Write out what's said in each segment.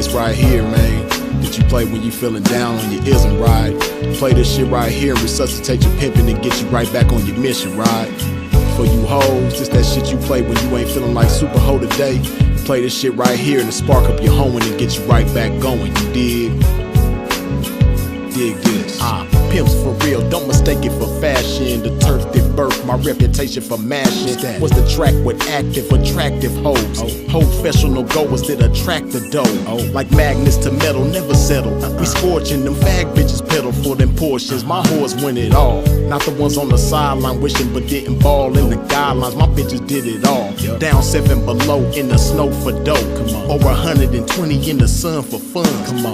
joints right here, man, that you play when you feeling down on your isn't right. Play this shit right here and resuscitate your pimping and get you right back on your mission, right? For you hoes, this that shit you play when you ain't feeling like super hoe today. Play this shit right here and to spark up your hoeing and get you right back going, you dig? Dig this. Pimps for real, don't mistake it for fashion. The turf that birthed my reputation for mashing was the track with active, attractive hoes. Professional goers that attract the dough. Like magnets to metal, never settle. We scorching them fag bitches pedal for them portions. My whores win it all. Not the ones on the sideline wishing but didn't ball in the guidelines. My bitches did it all. Down 7 below in the snow for dope. Over 120 in the sun for fun.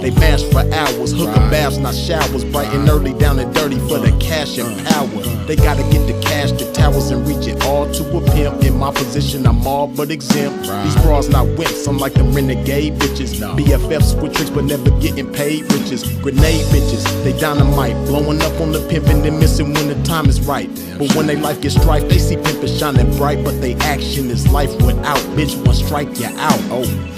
They mash for hours, hooker baths, not showers. Bright and early, down and dirty for the cash and power. They gotta get the cash, the towers, and reach it all to a pimp. In my position, I'm all but exempt. These bras not wimps, I'm like them renegade bitches. BFFs with tricks but never getting paid riches. Grenade bitches, they dynamite, blowing up on the pimpin' and missing when the time is right. But when they life gets strife, they see pimpin' shining bright, but they action is life without. Bitch, one strike you out.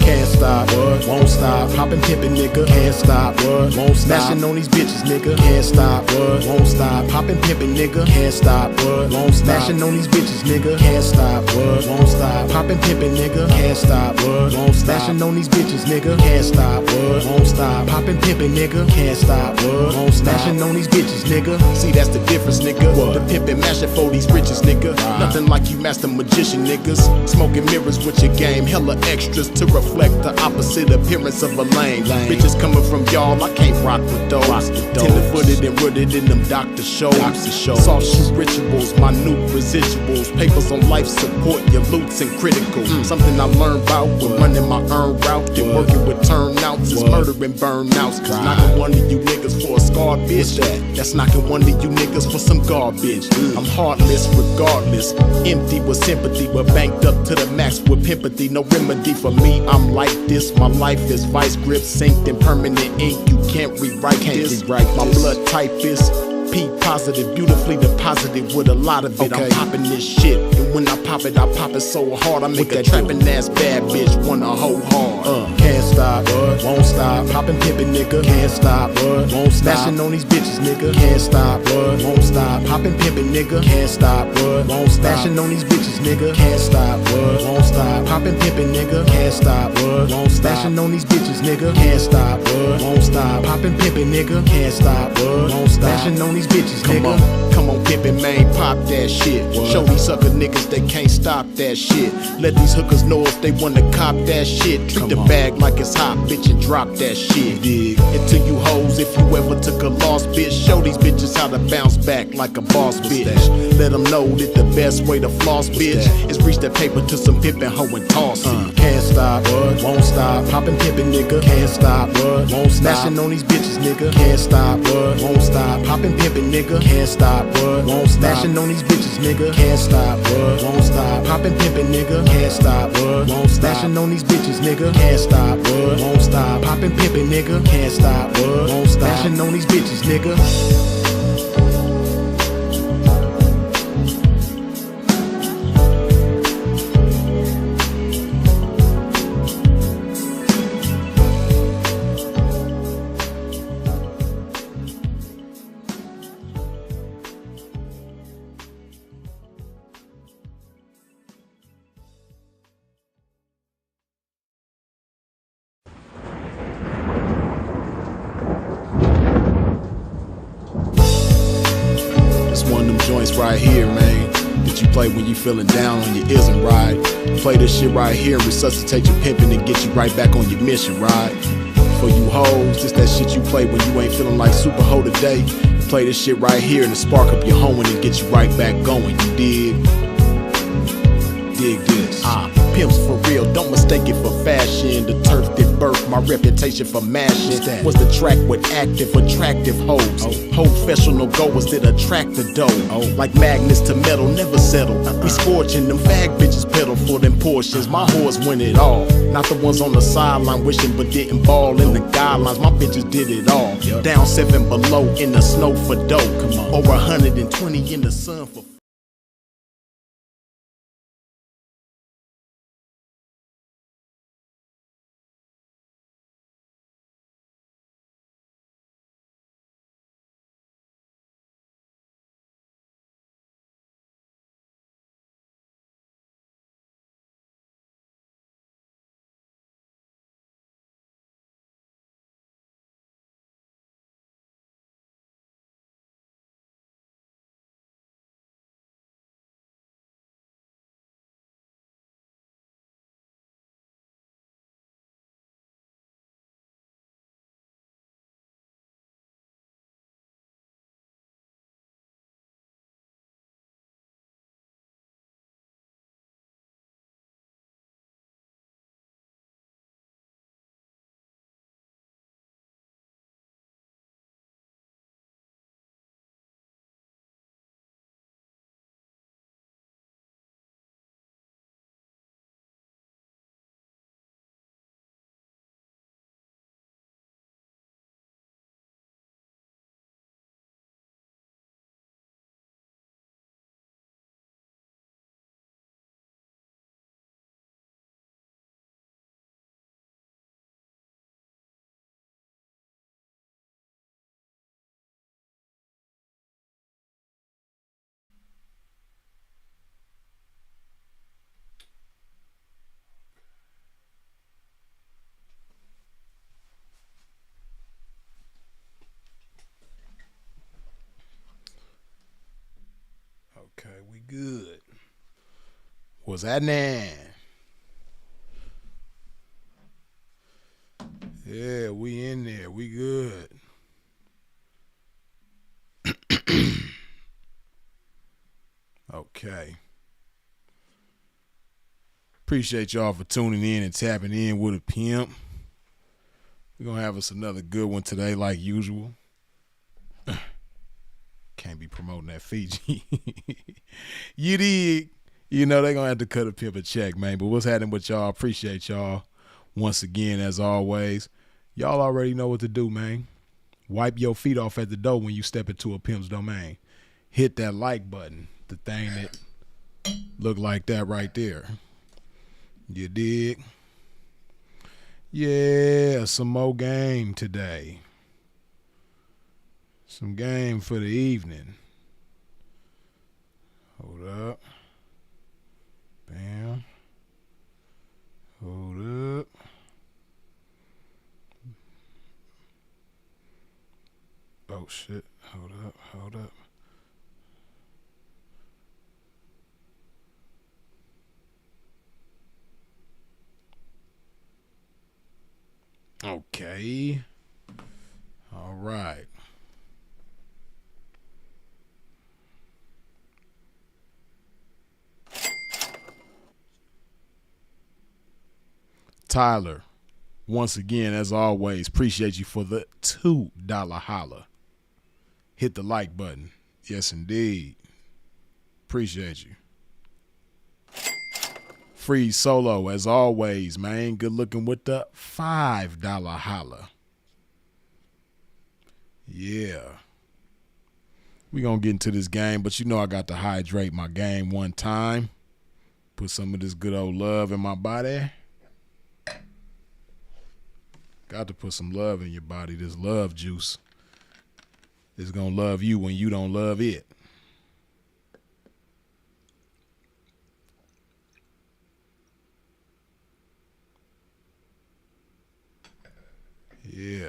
Can't stop, won't stop. Poppin' pimpin', nigga, can't stop, won't stop. Smashing on these bitches, nigga, can't stop, won't stop. Poppin' pimpin', nigga, can't stop, won't stop. Smashing on these bitches, nigga, can't stop, won't stop. Poppin' pimpin', nigga, can't stop, won't stop. Smashing on these bitches, nigga, can't stop, won't stop. Poppin' pimpin', nigga, can't stop, won't stop. Smashing on these bitches, nigga. See, that's the difference, nigga. The pimpin' mashing for these riches, nigga. Nothing like you master magician, niggas. Smoking mirrors with your game, hella extras to reflect the opposite appearance of a lame. Bitches coming from y'all, I can't rock with those. Tender-footed and rooted in them doctor shows. Soft shoe rituals, minute residuals. Papers on life support, your loots and critical. Something I learned about when running my earned route and working with turnouts is murdering burnouts. Cause knocking one of you niggas for a scarred bitch, that's knocking one of you niggas for some garbage. I'm heartless regardless, empty with sympathy, but banked up to the max with pimpathy. No remedy for me, I'm like this. My life is vice grip, synced in permanent ink. You can't rewrite this. My blood type is P positive, beautifully deposited with a lot of it. I'm popping this shit, and when I pop it so hard I make a trapping ass bad bitch wanna hoe hard. Can't stop, won't stop. Poppin' pimpin', nigga, can't stop, won't stop. Smashing on these bitches, nigga, can't stop, won't stop. Poppin' pimpin', nigga, can't stop, won't stop. Smashing on these bitches, nigga, can't stop, won't stop. Poppin' pimpin', nigga, can't stop, won't stop. Smashing on these bitches, nigga, can't stop, won't stop. Poppin' pimpin', nigga, can't stop, won't stop. Smashing on these bitches, nigga. Come on, pimpin', man, pop that shit. Show these sucker niggas they can't stop that shit. Let these hookers know if they wanna cop that shit. Treat the bag like it's hot, bitch, and drop that shit. Dig. And to you hoes, if you ever took a loss, bitch, show these bitches how to bounce back like a boss, bitch. Let them know that the best way to floss, bitch, is reach that paper to some pimpin' hoe and toss it. Can't stop, won't stop. Poppin' pimpin', nigga, can't stop, won't stop. Smashing on these bitches, nigga, can't stop, won't stop. Poppin' pimpin', nigga, can't stop, won't stop. Smashing on these bitches, nigga, can't stop, won't stop. Poppin' pimpin', nigga, can't stop, won't stop. Smashing on these bitches, nigga, can't stop, won't stop. Poppin' pimpin', nigga, can't stop, won't stop. Smashing on these bitches, nigga. One of them joints right here, man, that you play when you feeling down on your isn't right. Play this shit right here and resuscitate your pimping and get you right back on your mission, right? For you hoes, this that shit you play when you ain't feeling like super hoe today. Play this shit right here and to spark up your hoeing and get you right back going, you dig? Dig this. Pimps for real, don't mistake it for fashion. The turf that birthed my reputation for mashing was the track with active, attractive hoes. Professional goers that attract the dough. Like magnets to metal, never settle. We scorching them fag bitches pedal for them portions. My whores win it all. Not the ones on the sideline wishing but didn't ball in the guidelines. My bitches did it all. Down 7 below in the snow for dough. Over 120 in the sun for good. What's happening? Yeah, we in there. We good. Okay. Appreciate y'all for tuning in and tapping in with a pimp. We're going to have us another good one today, like usual. Can't be promoting that Fiji. You dig? You know they're going to have to cut a pimp a check, man. But what's happening with y'all? Appreciate y'all. Once again, as always, y'all already know what to do, man. Wipe your feet off at the door when you step into a pimp's domain. Hit that like button, the thing that look like that right there. You dig? Yeah, some more game today. Some game for the evening. Hold up. Bam. Hold up. Oh, shit. Hold up. Hold up. Okay. All right. Tyler, once again, as always, appreciate you for the $2 holla. Hit the like button. Yes, indeed. Appreciate you. Free Solo, as always, man. Good looking with the $5 holla. Yeah. We gonna get into this game, but you know I got to hydrate my game one time. Put some of this good old love in my body. Got to put some love in your body. This love juice is gonna love you when you don't love it. Yeah.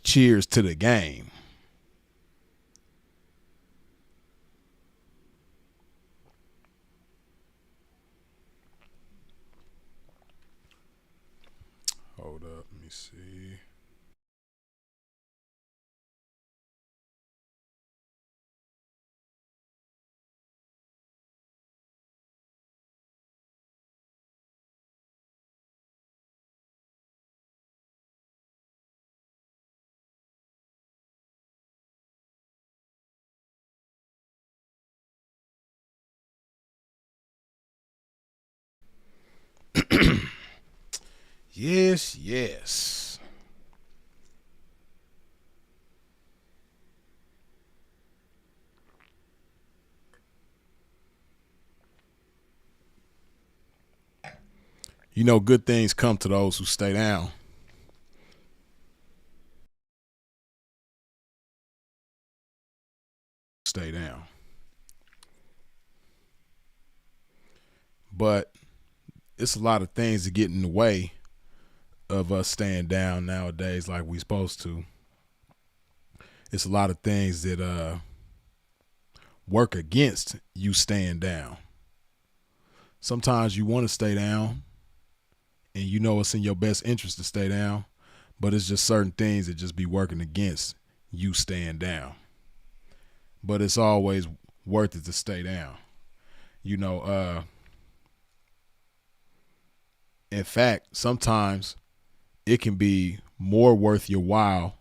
Cheers to the game. Hold up, let me see. Yes, yes. You know, good things come to those who stay down. Stay down. But it's a lot of things that get in the way of us staying down nowadays like we supposed to. It's a lot of things that work against you staying down. Sometimes you want to stay down and you know it's in your best interest to stay down, but it's just certain things that just be working against you staying down. But it's always worth it to stay down. You know, in fact, sometimes it can be more worth your while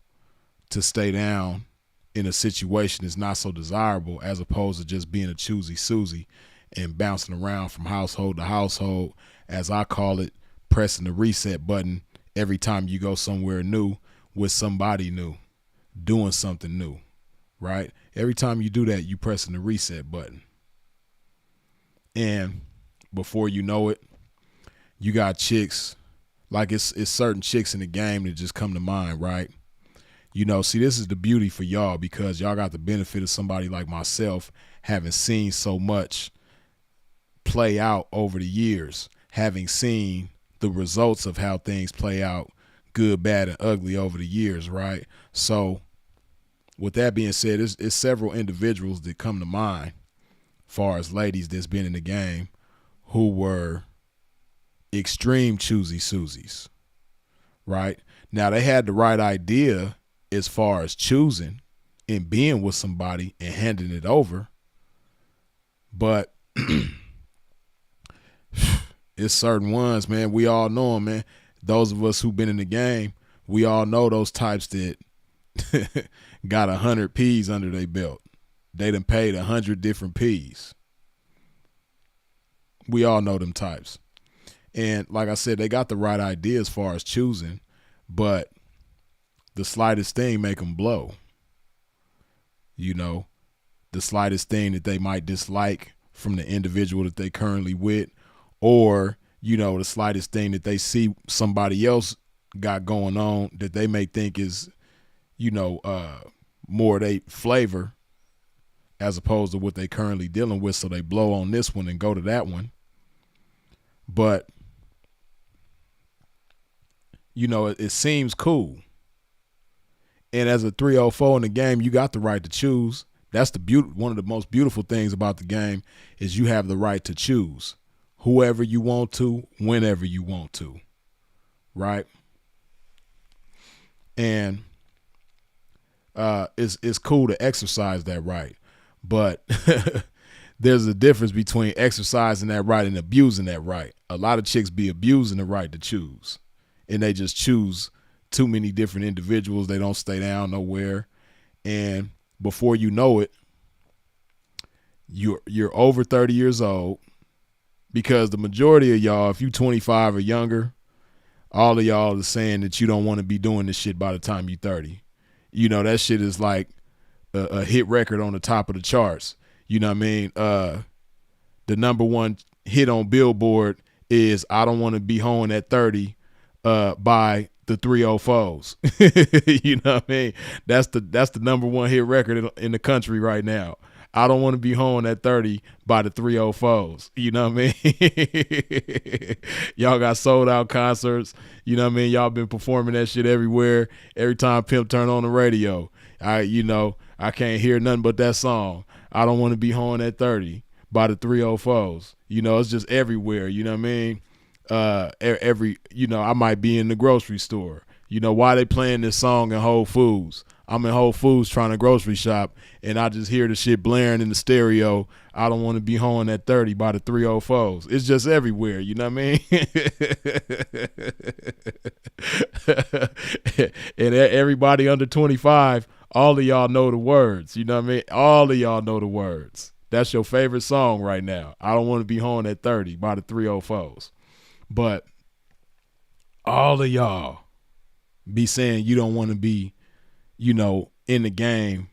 to stay down in a situation that's not so desirable as opposed to just being a choosy Susie and bouncing around from household to household, as I call it, pressing the reset button every time you go somewhere new with somebody new, doing something new, right? Every time you do that, you pressing the reset button. And before you know it, you got chicks, like it's certain chicks in the game that just come to mind, right? You know, see, this is the beauty for y'all because y'all got the benefit of somebody like myself having seen so much play out over the years, having seen the results of how things play out good, bad, and ugly over the years, right? So with that being said, it's several individuals that come to mind, far as ladies that's been in the game, who were extreme choosy Susies, right? Now they had the right idea as far as choosing and being with somebody and handing it over, but it's certain ones, man. We all know them, man. Those of us who've been in the game, we all know those types that got 100 P's under their belt. They done paid 100 different P's. We all know them types. And like I said, they got the right idea as far as choosing, but the slightest thing make them blow. You know, the slightest thing that they might dislike from the individual that they currently with, or, you know, the slightest thing that they see somebody else got going on that they may think is, you know, more they flavor as opposed to what they currently dealing with. So they blow on this one and go to that one. But, you know, it seems cool. And as a 304 in the game, you got the right to choose. That's one of the most beautiful things about the game is you have the right to choose whoever you want to, whenever you want to, right? And it's cool to exercise that right, but there's a difference between exercising that right and abusing that right. A lot of chicks be abusing the right to choose, and they just choose too many different individuals. They don't stay down nowhere, and before you know it, you're over 30 years old, because the majority of y'all, if you 25 or younger, all of y'all are saying that you don't want to be doing this shit by the time you're 30. You know, that shit is like a hit record on the top of the charts. You know what I mean? The number one hit on Billboard is "I Don't Want to Be Hoeing at 30" by the 304s. You know what I mean? That's the number one hit record in the country right now. "I Don't Want to Be Hoeing at 30" by the 304s. You know what I mean? Y'all got sold out concerts. You know what I mean? Y'all been performing that shit everywhere. Every time Pimp turn on the radio, I can't hear nothing but that song. "I Don't Want to Be Hoeing at 30" by the 304s. You know, it's just everywhere. You know what I mean? I might be in the grocery store. You know, why they playing this song in Whole Foods? I'm in Whole Foods trying to grocery shop, and I just hear the shit blaring in the stereo. "I Don't Want to Be Hoeing at 30" by the 304s. It's just everywhere. You know what I mean? And everybody under 25, all of y'all know the words. You know what I mean? All of y'all know the words. That's your favorite song right now. "I Don't Want to Be Hoeing at 30" by the 304s. But all of y'all be saying you don't want to be, you know, in the game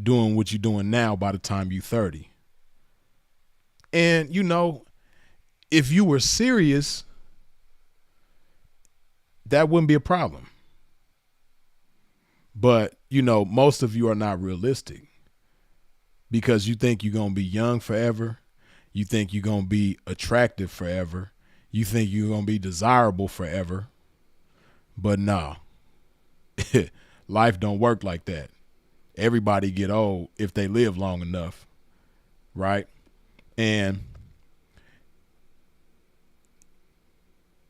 doing what you're doing now by the time you're 30. And, you know, if you were serious, that wouldn't be a problem. But, you know, most of you are not realistic because you think you're going to be young forever. You think you're going to be attractive forever. You think you're going to be desirable forever. But no, life don't work like that. Everybody get old if they live long enough, right? And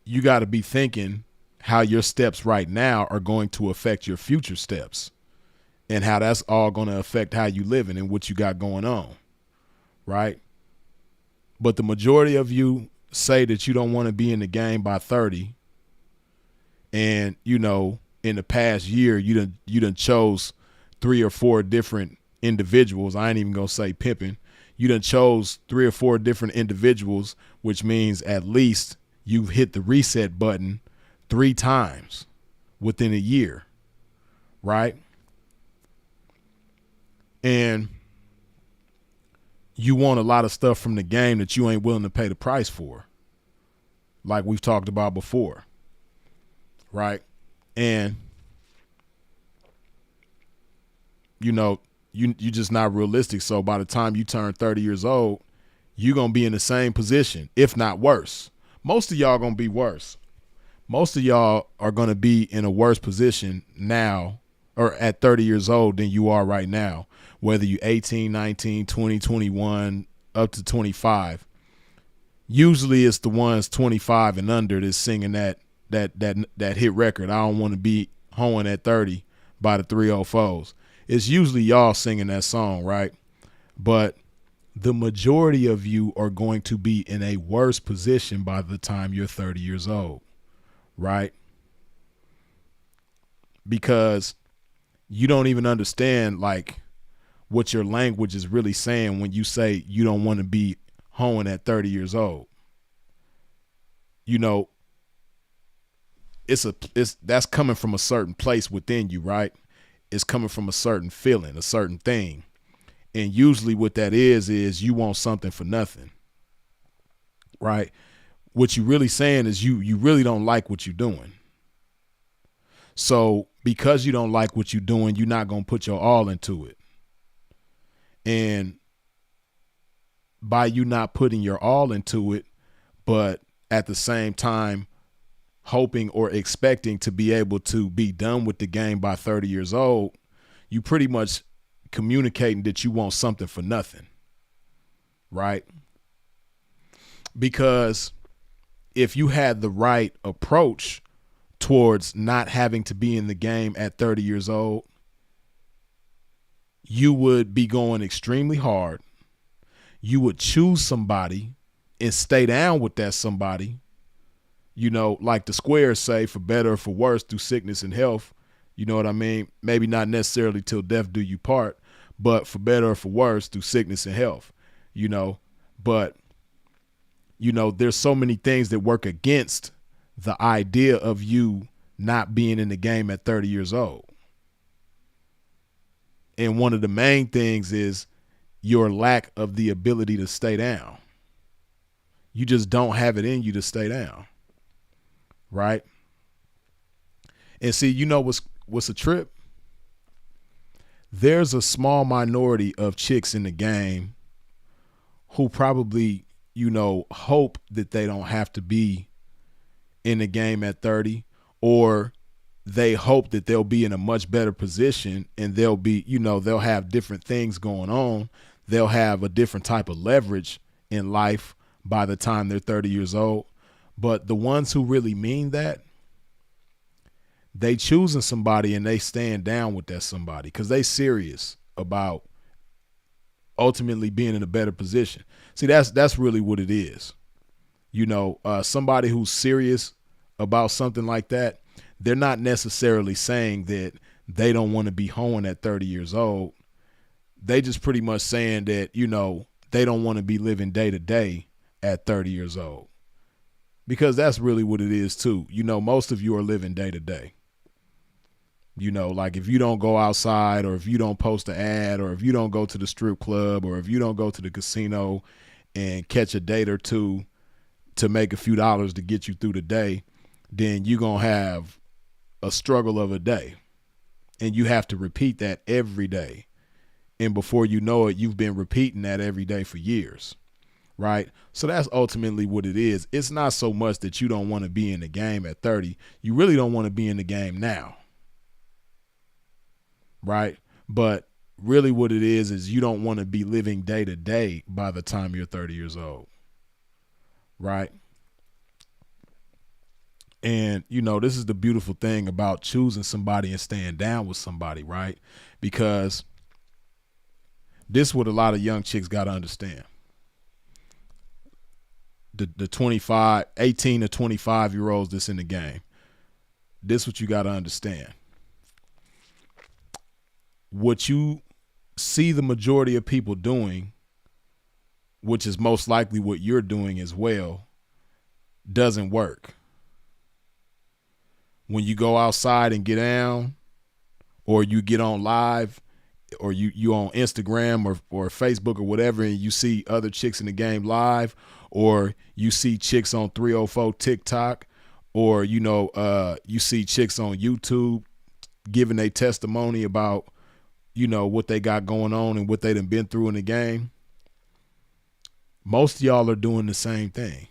you got to be thinking how your steps right now are going to affect your future steps and how that's all going to affect how you living and what you got going on, right? But the majority of you say that you don't want to be in the game by 30, and, you know, in the past year, you done chose 3 or 4 different individuals. I ain't even going to say pimping. You done chose 3 or 4 different individuals, which means at least you've hit the reset button 3 times within a year, right? And you want a lot of stuff from the game that you ain't willing to pay the price for, like we've talked about before, right? And, you know, you just not realistic. So by the time you turn 30 years old, you're going to be in the same position, if not worse. Most of y'all going to be worse. Most of y'all are going to be in a worse position now or at 30 years old than you are right now, whether you 18, 19, 20, 21, up to 25. Usually it's the ones 25 and under that's singing that hit record. I don't want to be hoeing at 30 by the 304s. It's usually y'all singing that song, right? But the majority of you are going to be in a worse position by the time you're 30 years old, right? Because you don't even understand like what your language is really saying when you say you don't want to be hoeing at 30 years old. You know, it's that's coming from a certain place within you, right? It's coming from a certain feeling, a certain thing. And usually what that is you want something for nothing, right? What you really saying is you really don't like what you're doing. So because you don't like what you're doing, you're not going to put your all into it. And by you not putting your all into it, but at the same time hoping or expecting to be able to be done with the game by 30 years old, you pretty much communicating that you want something for nothing, right? Because if you had the right approach towards not having to be in the game at 30 years old, you would be going extremely hard. You would choose somebody and stay down with that somebody, you know, like the squares say, for better or for worse, through sickness and health. You know what I mean? Maybe not necessarily till death do you part, but for better or for worse, through sickness and health, you know. But, you know, there's so many things that work against the idea of you not being in the game at 30 years old. And one of the main things is your lack of the ability to stay down. You just don't have it in you to stay down, right? And see, you know what's a trip? There's a small minority of chicks in the game who probably, you know, hope that they don't have to be in the game at 30, or they hope that they'll be in a much better position and they'll be, you know, they'll have different things going on. They'll have a different type of leverage in life by the time they're 30 years old. But the ones who really mean that, they choosing somebody and they stand down with that somebody because they serious about ultimately being in a better position. See, that's really what it is. You know, somebody who's serious about something like that, they're not necessarily saying that they don't want to be hoeing at 30 years old. They just pretty much saying that, you know, they don't want to be living day to day at 30 years old. Because that's really what it is too. You know, most of you are living day to day. You know, like if you don't go outside, or if you don't post an ad, or if you don't go to the strip club, or if you don't go to the casino and catch a date or two to make a few dollars to get you through the day, then you're going to have a struggle of a day. And you have to repeat that every day. And before you know it, you've been repeating that every day for years, right? So that's ultimately what it is. It's not so much that you don't want to be in the game at 30. You really don't want to be in the game now, right? But really what it is you don't want to be living day to day by the time you're 30 years old, right? And, you know, this is the beautiful thing about choosing somebody and staying down with somebody, right? Because this is what a lot of young chicks got to understand. The 18 to 25-year-olds that's in the game. This is what you got to understand. What you see the majority of people doing, which is most likely what you're doing as well, doesn't work. When you go outside and get down, or you get on live, or you on Instagram or Facebook or whatever, and you see other chicks in the game live, or you see chicks on 304 TikTok, or, you know, you see chicks on YouTube giving a testimony about, you know, what they got going on and what they done been through in the game. Most of y'all are doing the same thing,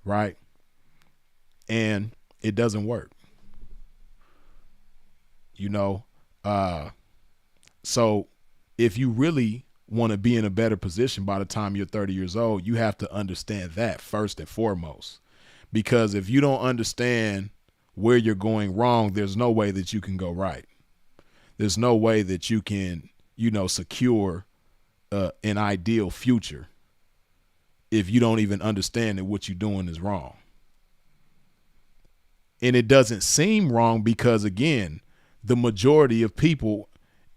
right? and it doesn't work. You know, so if you really want to be in a better position by the time you're 30 years old, you have to understand that first and foremost. Because if you don't understand where you're going wrong, there's no way that you can go right. There's no way that you can, secure an ideal future if you don't even understand that what you're doing is wrong. And it doesn't seem wrong because, again, the majority of people,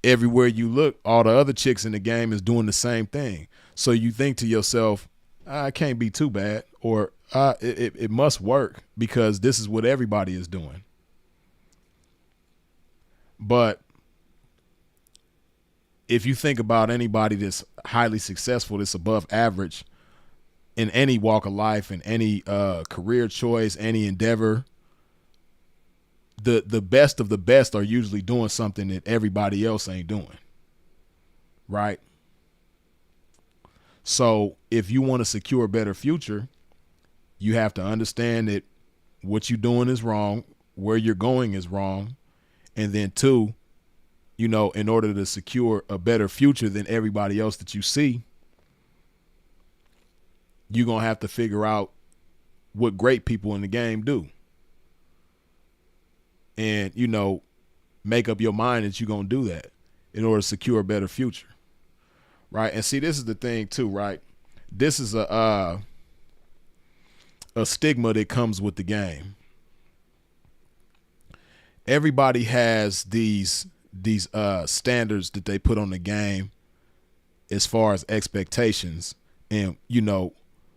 everywhere you look, all the other chicks in the game is doing the same thing. So you think to yourself, it can't be too bad, or it must work because this is what everybody is doing. But if you think about anybody that's highly successful, that's above average in any walk of life, in any career choice, any endeavor, the best of the best are usually doing something that everybody else ain't doing, right? So if you want to secure a better future, you have to understand that what you're doing is wrong, where you're going is wrong, and then two, in order to secure a better future than everybody else that you see, you're going to have to figure out what great people in the game do. And, make up your mind that you're going to do that in order to secure a better future. Right. And see, this is the thing, too. Right. This is a stigma that comes with the game. Everybody has these standards that they put on the game as far as expectations and,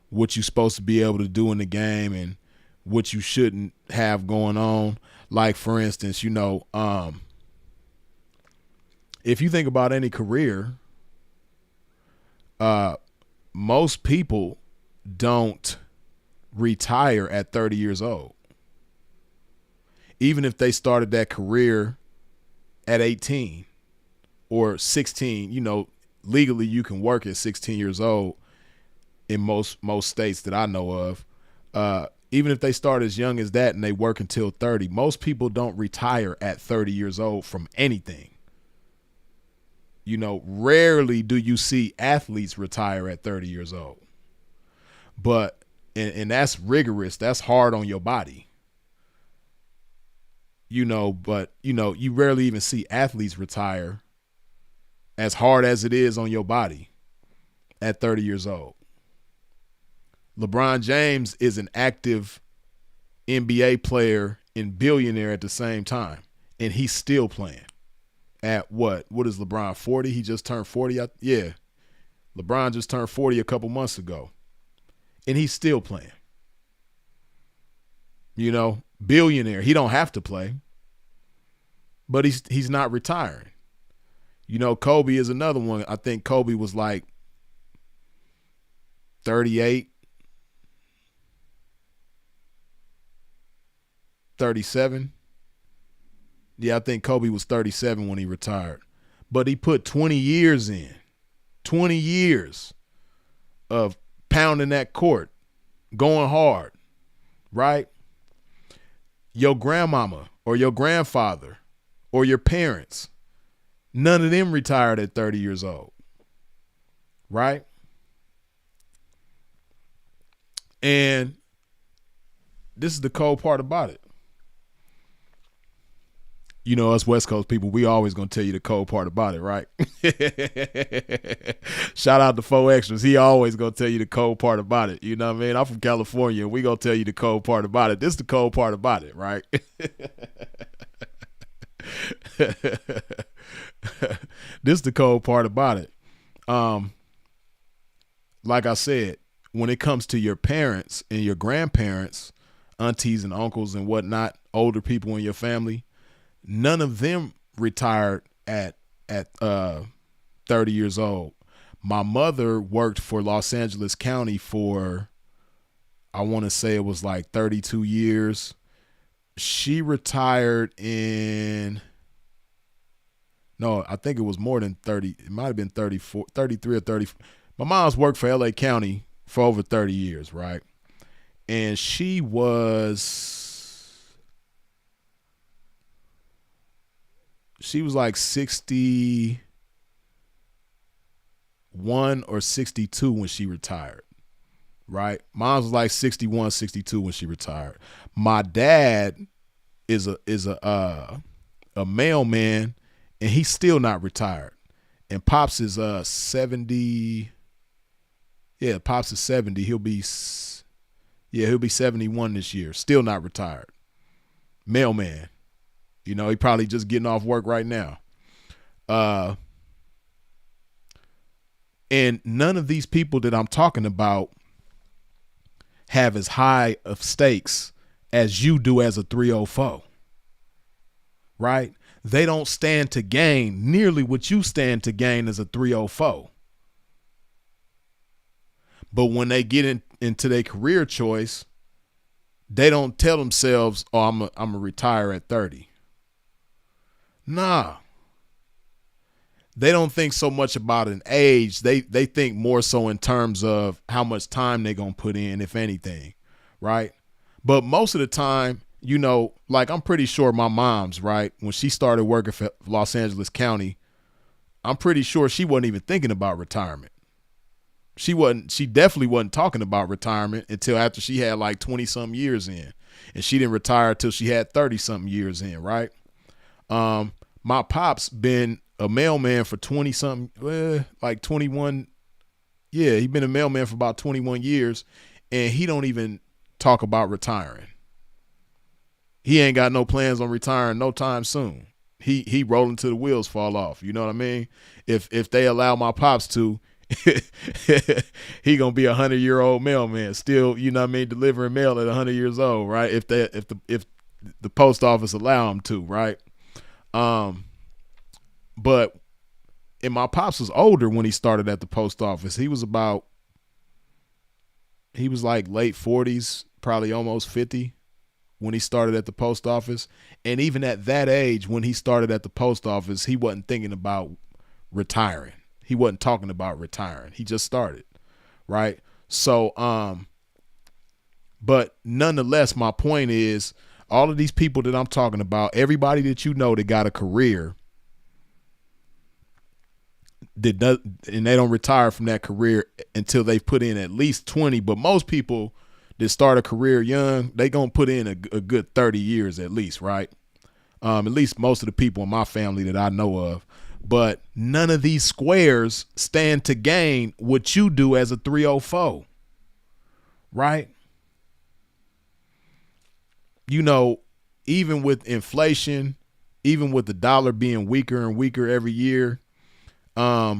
what you're supposed to be able to do in the game and what you shouldn't have going on. Like, for instance, if you think about any career, most people don't retire at 30 years old. Even if they started that career at 18 or 16, legally you can work at 16 years old in most states that I know of. Even if they start as young as that and they work until 30, most people don't retire at 30 years old from anything. Rarely do you see athletes retire at 30 years old. But, and that's rigorous. That's hard on your body. But, you rarely even see athletes retire as hard as it is on your body at 30 years old. LeBron James is an active NBA player and billionaire at the same time, and he's still playing. At what? What is LeBron, 40? He just turned 40? Yeah. LeBron just turned 40 a couple months ago, and he's still playing. Billionaire. He don't have to play, but he's not retiring. Kobe is another one. I think Kobe was like 38. 37. Yeah, I think Kobe was 37 when he retired. But he put 20 years in. 20 years of pounding that court, going hard, right? Your grandmama or your grandfather or your parents, none of them retired at 30 years old, right? And this is the cold part about it. Us West Coast people, we always going to tell you the cold part about it, right? Shout out to 4 Extras. He always going to tell you the cold part about it. You know what I mean? I'm from California, and we going to tell you the cold part about it. This is the cold part about it, right? This is the cold part about it. Like I said, when it comes to your parents and your grandparents, aunties and uncles and whatnot, older people in your family, none of them retired at 30 years old. My mother worked for Los Angeles County for, I want to say it was like 32 years. She retired I think it was more than 30. It might have been 34, 33 or 30. My mom's worked for LA County for over 30 years, right? And she was she was like 61 or 62 when she retired. Right? Mom was like 61, 62 when she retired. My dad is a mailman, and he's still not retired. And Pops is 70. Yeah, Pops is 70. He'll be 71 this year. Still not retired. Mailman. You know, he probably just getting off work right now. And none of these people that I'm talking about have as high of stakes as you do as a 304. Right? They don't stand to gain nearly what you stand to gain as a 304. But when they get into their career choice, they don't tell themselves, oh, I'm going to retire at 30. Nah. They don't think so much about an age. They think more so in terms of how much time they're going to put in, if anything, right? But most of the time, you know, like I'm pretty sure my mom's, right, when she started working for Los Angeles County, I'm pretty sure she wasn't even thinking about retirement. She definitely wasn't talking about retirement until after she had like 20-something years in. And she didn't retire till she had 30-something years in, right? My pop's been a mailman for 20-something, like 21. Yeah, he's been a mailman for about 21 years, and he don't even talk about retiring. He ain't got no plans on retiring no time soon. He rolling till the wheels fall off. You know what I mean? If they allow my pops to, he gonna be 100-year-old mailman still, you know what I mean, delivering mail at 100 years old, right? If the post office allow him to, right? But and my pops was older when he started at the post office. He was like late 40s, probably almost 50 when he started at the post office. And even at that age, when he started at the post office, he wasn't thinking about retiring. He wasn't talking about retiring. He just started, right? So, but nonetheless, my point is all of these people that I'm talking about, everybody that you know that got a career and they don't retire from that career until they've put in at least 20. But most people that start a career young, they gonna put in a good 30 years at least, right? At least most of the people in my family that I know of. But none of these squares stand to gain what you do as a 304, right? You know, even with inflation, even with the dollar being weaker and weaker every year, a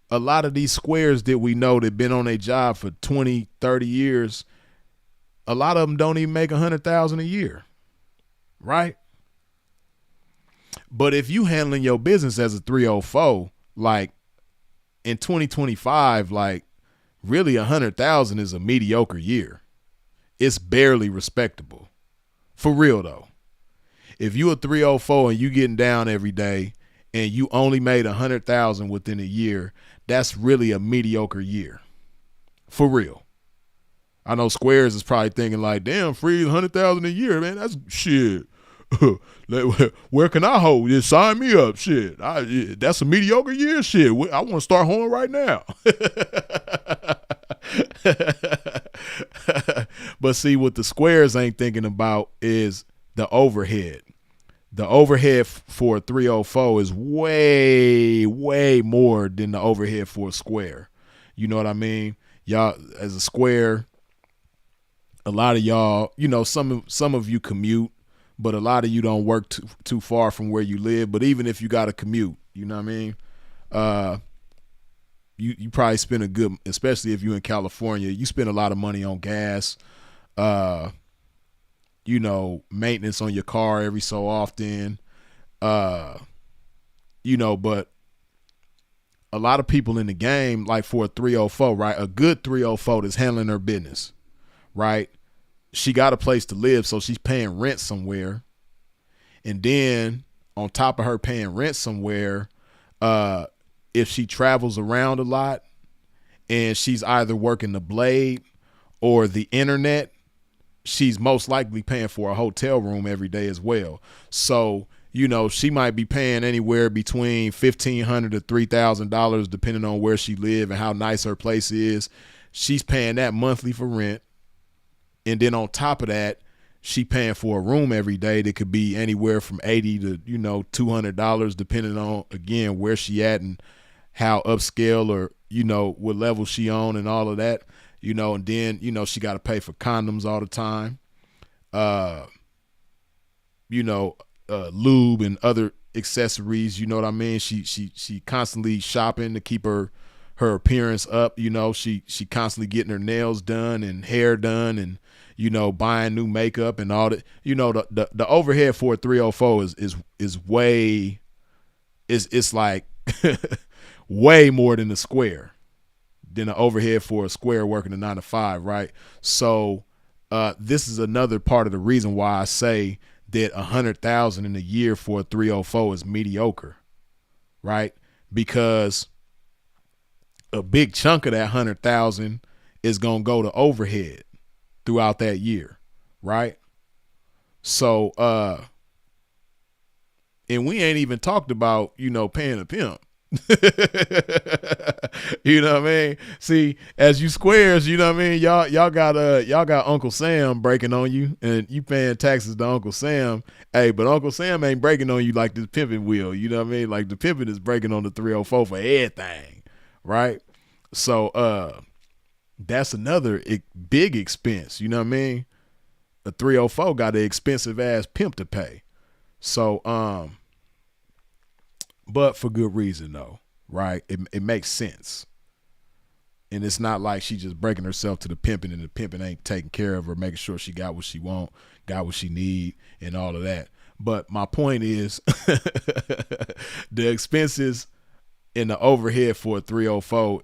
lot of these squares that we know that been on a job for 20, 30 years, a lot of them don't even make $100,000 a year, right? But if you handling your business as a 304, like in 2025, like really 100,000 is a mediocre year. It's barely respectable. For real though. If you a 304 and you getting down every day and you only made 100,000 within a year, that's really a mediocre year. For real. I know Squares is probably thinking like, damn, free 100,000 a year, man. That's shit. Where can I hold? Just sign me up. Shit. That's a mediocre year. Shit. I want to start hoeing right now. But see, what the Squares ain't thinking about is the overhead. The overhead for a 304 is way, way more than the overhead for a Square. You know what I mean? Y'all, as a Square, a lot of y'all, you know, some of you commute, but a lot of you don't work too far from where you live. But even if you got to commute, you know what I mean? You probably spend a good, especially if you're in California, you spend a lot of money on gas, you know, maintenance on your car every so often, you know, but a lot of people in the game, like for a 304, right? A good 304 that's handling her business, right? She got a place to live, so she's paying rent somewhere. And then on top of her paying rent somewhere, if she travels around a lot and she's either working the blade or the internet, she's most likely paying for a hotel room every day as well. So she might be paying anywhere between $1,500 to $3,000 depending on where she live and how nice her place is. She's paying that monthly for rent. And then on top of that, she paying for a room every day that could be anywhere from $80 to, $200 depending on, again, where she at and how upscale or, what level she on and all of that, and then, she got to pay for condoms all the time. Lube and other accessories, you know what I mean? She constantly shopping to keep her appearance up, she constantly getting her nails done and hair done and, buying new makeup and all that. The overhead for a 304 is way, it's like way more than the square, than the overhead for a square working a 9 to 5, right? So this is another part of the reason why I say that $100,000 in a year for a 304 is mediocre, right? Because a big chunk of that 100,000 is gonna go to overhead throughout that year, right? So, and we ain't even talked about paying a pimp. You know what I mean? See, as you squares, you know what I mean? Y'all got Uncle Sam breaking on you and you paying taxes to Uncle Sam. Hey, but Uncle Sam ain't breaking on you like this pimping wheel, you know what I mean? Like the pimping is breaking on the 304 for everything, right? So that's another big expense, you know what I mean? A 304 got an expensive ass pimp to pay. So but for good reason though, right? It makes sense. And it's not like she just breaking herself to the pimping and the pimping ain't taking care of her, making sure she got what she want, got what she need, and all of that. But my point is the expenses in the overhead for a 304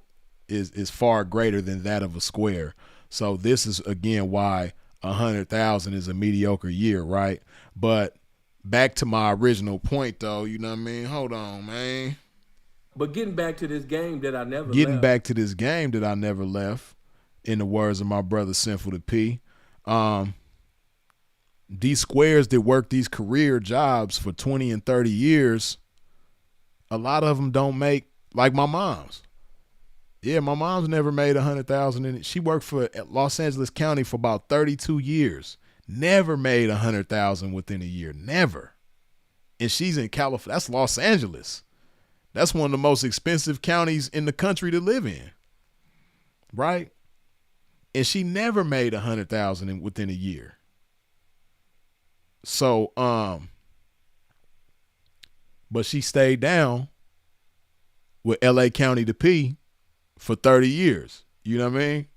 is far greater than that of a square. So this is again why 100,000 is a mediocre year, right? But back to my original point though, you know what I mean? Hold on, man. But getting back to this game that I never left, in the words of my brother Sinful to P, these squares that work these career jobs for 20 and 30 years, a lot of them don't make, like my mom's. Yeah, my mom's never made 100,000 in it. She worked for Los Angeles County for about 32 years. Never made 100,000 within a year. Never. And she's in California. That's Los Angeles. That's one of the most expensive counties in the country to live in. Right? And she never made 100,000 within a year. So, but she stayed down with LA County to P for 30 years. You know what I mean?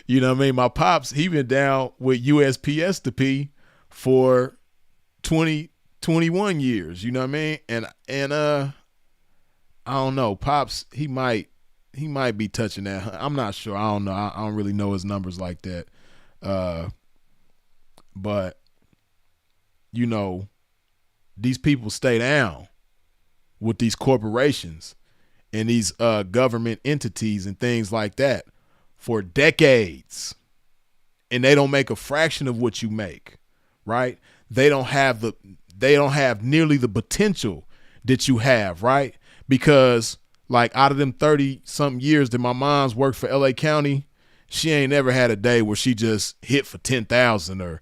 You know what I mean? My pops, he been down with USPS to P for 21 years. You know what I mean? And I don't know. Pops, he might be touching that. I'm not sure. I don't know. I don't really know his numbers like that. But these people stay down with these corporations and these government entities and things like that for decades, and they don't make a fraction of what you make, right? They don't have nearly the potential that you have, right? Because like out of them 30 something years that my mom's worked for LA County, she ain't never had a day where she just hit for 10,000 or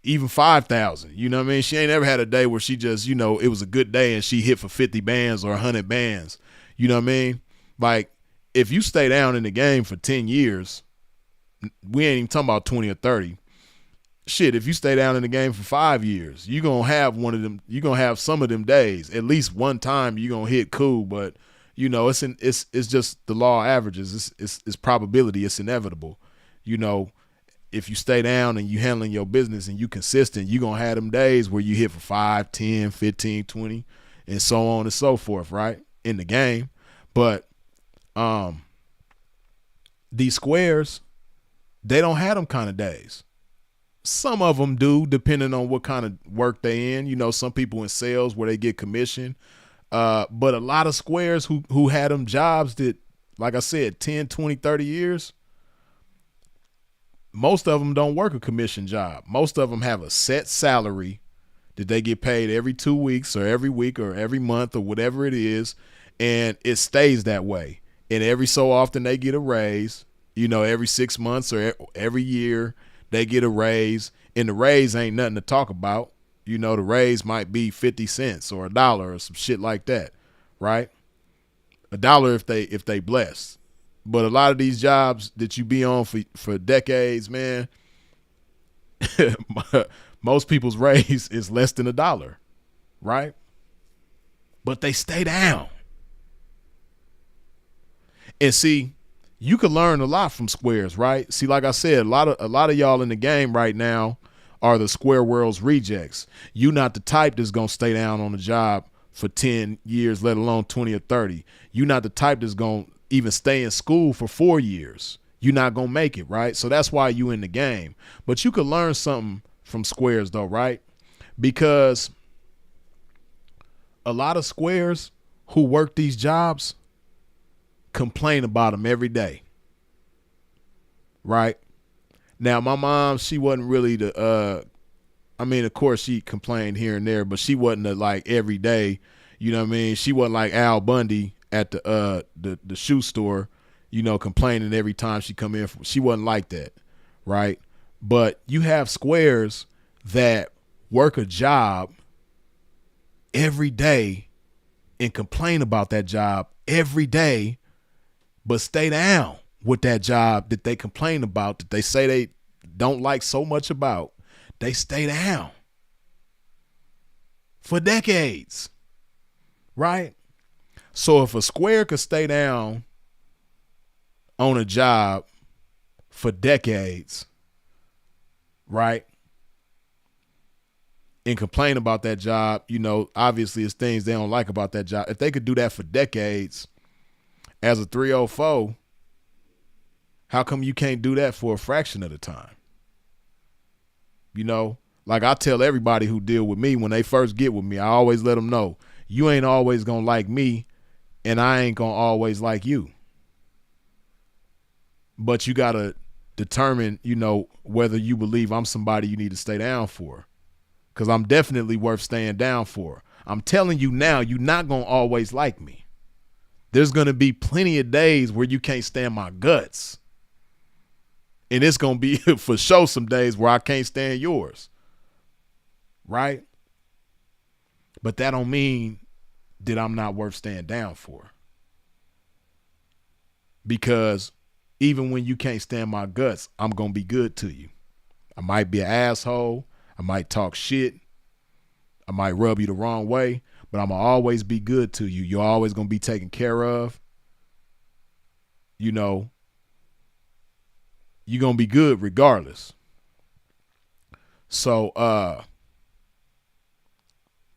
even 5,000. You know what I mean? She ain't ever had a day where she just, it was a good day and she hit for 50 bands or 100 bands. You know what I mean? Like, if you stay down in the game for 10 years, we ain't even talking about 20 or 30. Shit, if you stay down in the game for 5 years, you're going to have one of them, you're going to have some of them days. At least one time you're going to hit cool, but, it's just the law of averages. It's probability. It's inevitable. If you stay down and you handling your business and you consistent, you're going to have them days where you hit for 5, 10, 15, 20, and so on and so forth, right? In the game. But these squares, they don't have them kind of days. Some of them do, depending on what kind of work they in. Some people in sales where they get commission. But a lot of squares who had them jobs that, like I said, 10, 20, 30 years, most of them don't work a commission job. Most of them have a set salary that they get paid every 2 weeks or every week or every month or whatever it is, and it stays that way. And every so often they get a raise, every 6 months or every year they get a raise, and the raise ain't nothing to talk about. The raise might be 50 cents or $1 or some shit like that, right? $1 if they blessed. But a lot of these jobs that you be on for decades, man, most people's raise is less than $1, right? But they stay down. And see, you can learn a lot from squares, right? See, like I said, a lot of y'all in the game right now are the square world's rejects. You not the type that's gonna stay down on the job for 10 years, let alone 20 or 30. You not the type that's gonna even stay in school for 4 years. You're not gonna make it, right? So that's why you in the game. But you could learn something from squares though, right? Because a lot of squares who work these jobs complain about them every day, right? Now, my mom, she wasn't really of course she complained here and there, but she wasn't like every day, you know what I mean? She wasn't like Al Bundy at the shoe store, complaining every time she come in. She wasn't like that, right? But you have squares that work a job every day and complain about that job every day, but stay down with that job that they complain about, that they say they don't like so much about. They stay down for decades, right? So if a square could stay down on a job for decades, right, and complain about that job, obviously it's things they don't like about that job. If they could do that for decades as a 304, how come you can't do that for a fraction of the time? Like I tell everybody who deal with me, when they first get with me, I always let them know, you ain't always gonna like me, and I ain't gonna always like you. But you gotta determine, whether you believe I'm somebody you need to stay down for. Because I'm definitely worth staying down for. I'm telling you now, you're not gonna always like me. There's gonna be plenty of days where you can't stand my guts. And it's gonna be for sure some days where I can't stand yours. Right? But that don't mean that I'm not worth staying down for. Because even when you can't stand my guts, I'm going to be good to you. I might be an asshole. I might talk shit. I might rub you the wrong way, but I'm going to always be good to you. You're always going to be taken care of. You're going to be good regardless. So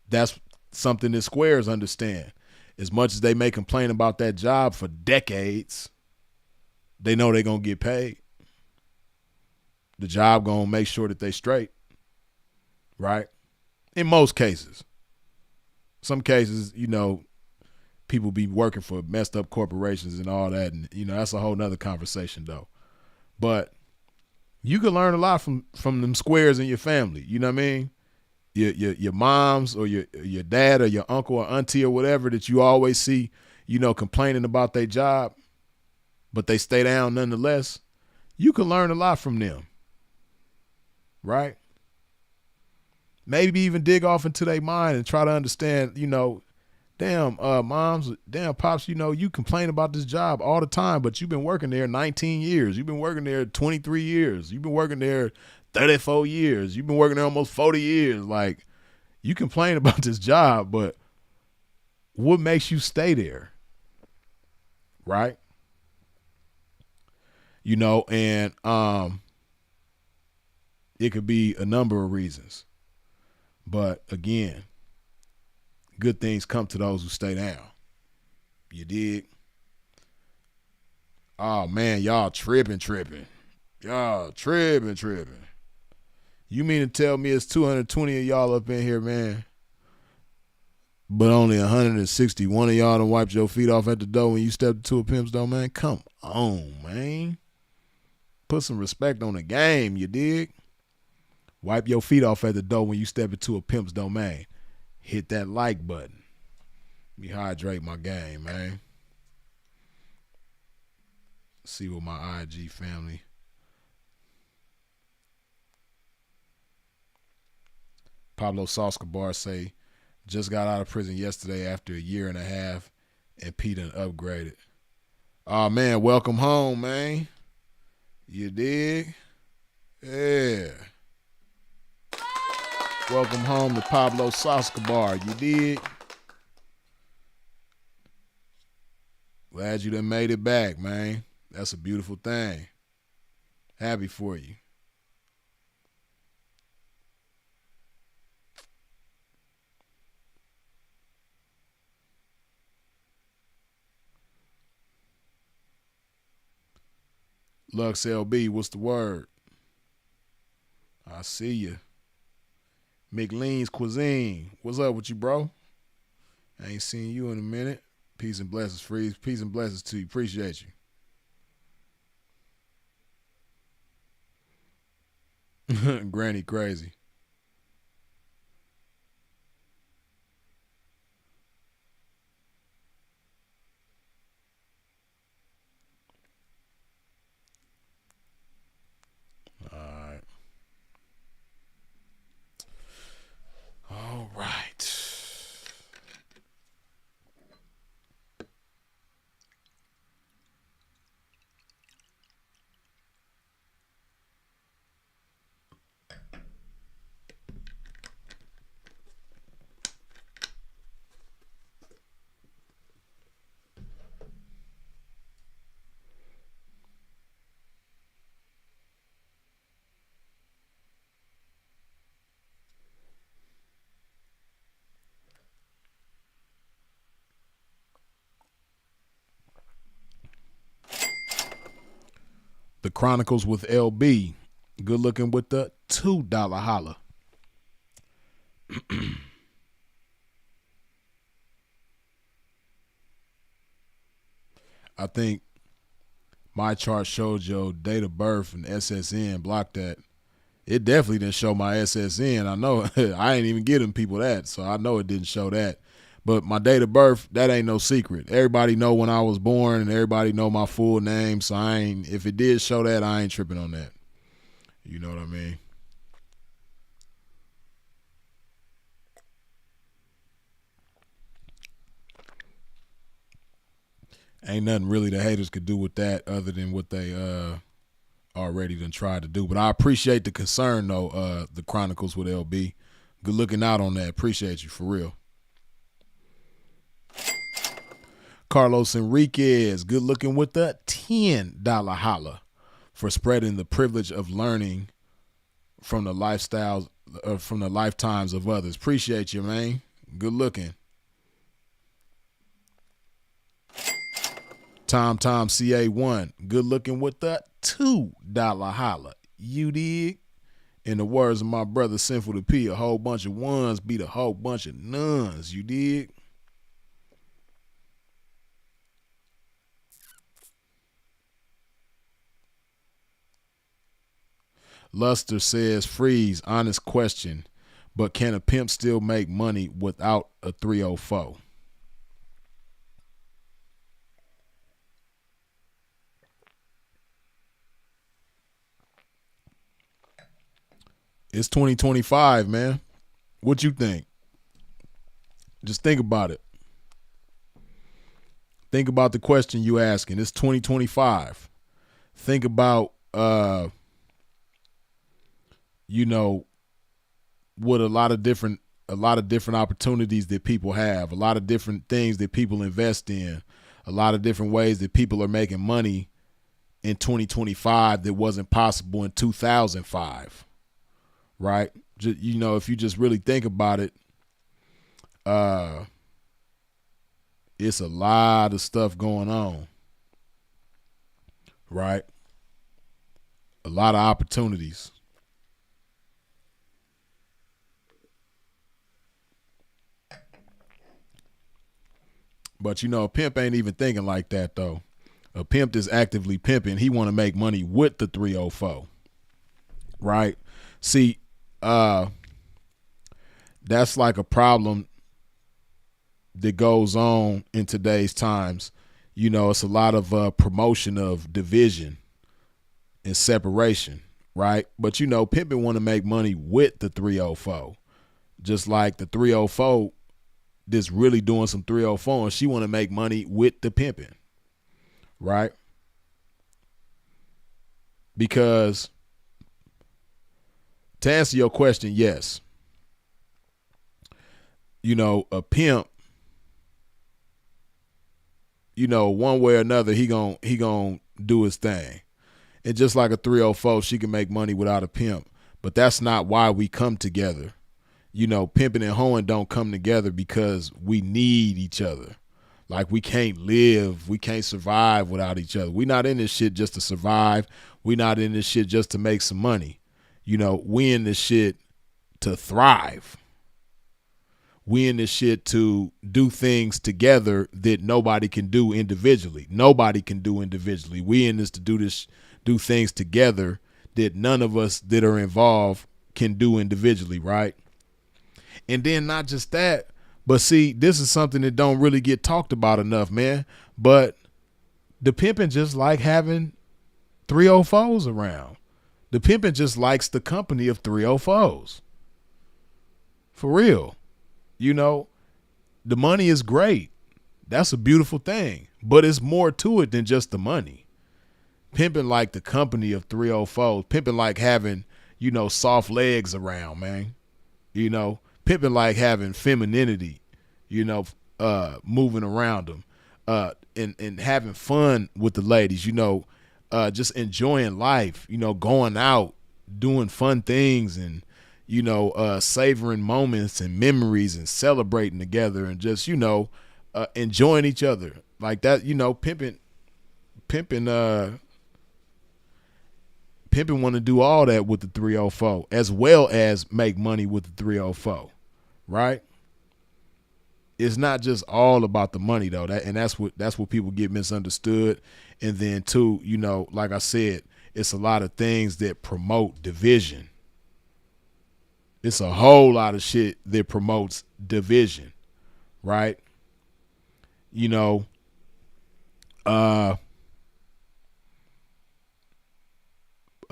that's something that squares understand. As much as they may complain about that job for decades, they know they're going to get paid. The job going to make sure that they straight, right? In most cases. Some cases, people be working for messed up corporations and all that, and, that's a whole nother conversation, though. But you can learn a lot from them squares in your family, you know what I mean? Your moms or your dad or your uncle or auntie or whatever that you always see, complaining about their job, but they stay down nonetheless. You can learn a lot from them, right? Maybe even dig off into their mind and try to understand, damn, moms, damn, pops, you complain about this job all the time, but you've been working there 19 years. You've been working there 23 years. You've been working there 34 years. You've been working there almost 40 years. Like, you complain about this job, but what makes you stay there? Right? And it could be a number of reasons. But again, good things come to those who stay down. You dig? Oh man, y'all tripping. Y'all tripping. You mean to tell me it's 220 of y'all up in here, man, but only 161 of y'all done wiped your feet off at the door when you stepped into a pimp's door, man? Come on, man. Put some respect on the game, you dig? Wipe your feet off at the door when you step into a pimp's domain. Hit that like button. Rehydrate my game, man. See what my IG family. Pablo Escobar say, just got out of prison yesterday after a year and a half, and P done upgraded. Oh, man, welcome home, man. You dig? Yeah. Welcome home to Pablo Escobar. You dig? Glad you done made it back, man. That's a beautiful thing. Happy for you. Lux LB, what's the word? I see you. McLean's Cuisine, what's up with you, bro? I ain't seen you in a minute. Peace and blessings, Freeze. Peace and blessings to you. Appreciate you. Granny crazy. All right. The Chronicles with LB. Good looking with the $2 holla. I think my chart showed your date of birth and SSN. Block that. It definitely didn't show my SSN. I know. I ain't even giving people that, so I know it didn't show that. But my date of birth, that ain't no secret. Everybody know when I was born, and everybody know my full name. So I ain't. If it did show that, I ain't tripping on that. You know what I mean? Ain't nothing really the haters could do with that other than what they already done tried to do. But I appreciate the concern though. The Chronicles with LB. Good looking out on that. Appreciate you for real. Carlos Enriquez, good looking with the $10 holla for spreading the privilege of learning from the lifestyles, from the lifetimes of others. Appreciate you, man. Good looking. Tom CA1, good looking with the $2 holla. You dig? In the words of my brother Sinful to P, a whole bunch of ones beat a whole bunch of nuns. You dig? Luster says, Freeze, honest question, but can a pimp still make money without a 304? It's 2025, man. What you think? Just think about it. Think about the question you asking. It's 2025. Think about what a lot of different opportunities that people have, a lot of different things that people invest in, a lot of different ways that people are making money in 2025 that wasn't possible in 2005. Right? If you just really think about it, it's a lot of stuff going on. Right? A lot of opportunities. But a pimp ain't even thinking like that though. A pimp is actively pimping. He want to make money with the 304, right? See, that's like a problem that goes on in today's times. You know, it's a lot of promotion of division and separation, right? But, you know, pimping want to make money with the 304. Just like the 304 that's really doing some 304, and she want to make money with the pimping, right? Because to answer your question, yes, you know, a pimp, you know, one way or another, he gon' do his thing. And just like a 304, she can make money without a pimp. But that's not why we come together. You know, pimping and hoeing don't come together because we need each other. Like we can't live, we can't survive without each other. We're not in this shit just to survive. We're not in this shit just to make some money. You know, we in this shit to thrive. We in this shit to do things together that nobody can do individually. Nobody can do individually. We in this to do things together that none of us that are involved can do individually, right? And then not just that, but see, this is something that don't really get talked about enough, man. But the pimping just like having 304s around. The pimping just likes the company of 304s. For real. You know, the money is great. That's a beautiful thing. But it's more to it than just the money. Pimping like the company of 304s. Pimping like having, you know, soft legs around, man. You know, pimping like having femininity, you know, moving around them, and having fun with the ladies, you know, just enjoying life, you know, going out, doing fun things, and, you know, savoring moments and memories and celebrating together and just, you know, enjoying each other like that. You know, pimping want to do all that with the 304 as well as make money with the 304, right? It's not just all about the money though. That's what people get misunderstood. And then too, you know, like I said, it's a lot of things that promote division. It's a whole lot of shit that promotes division, right? You know, a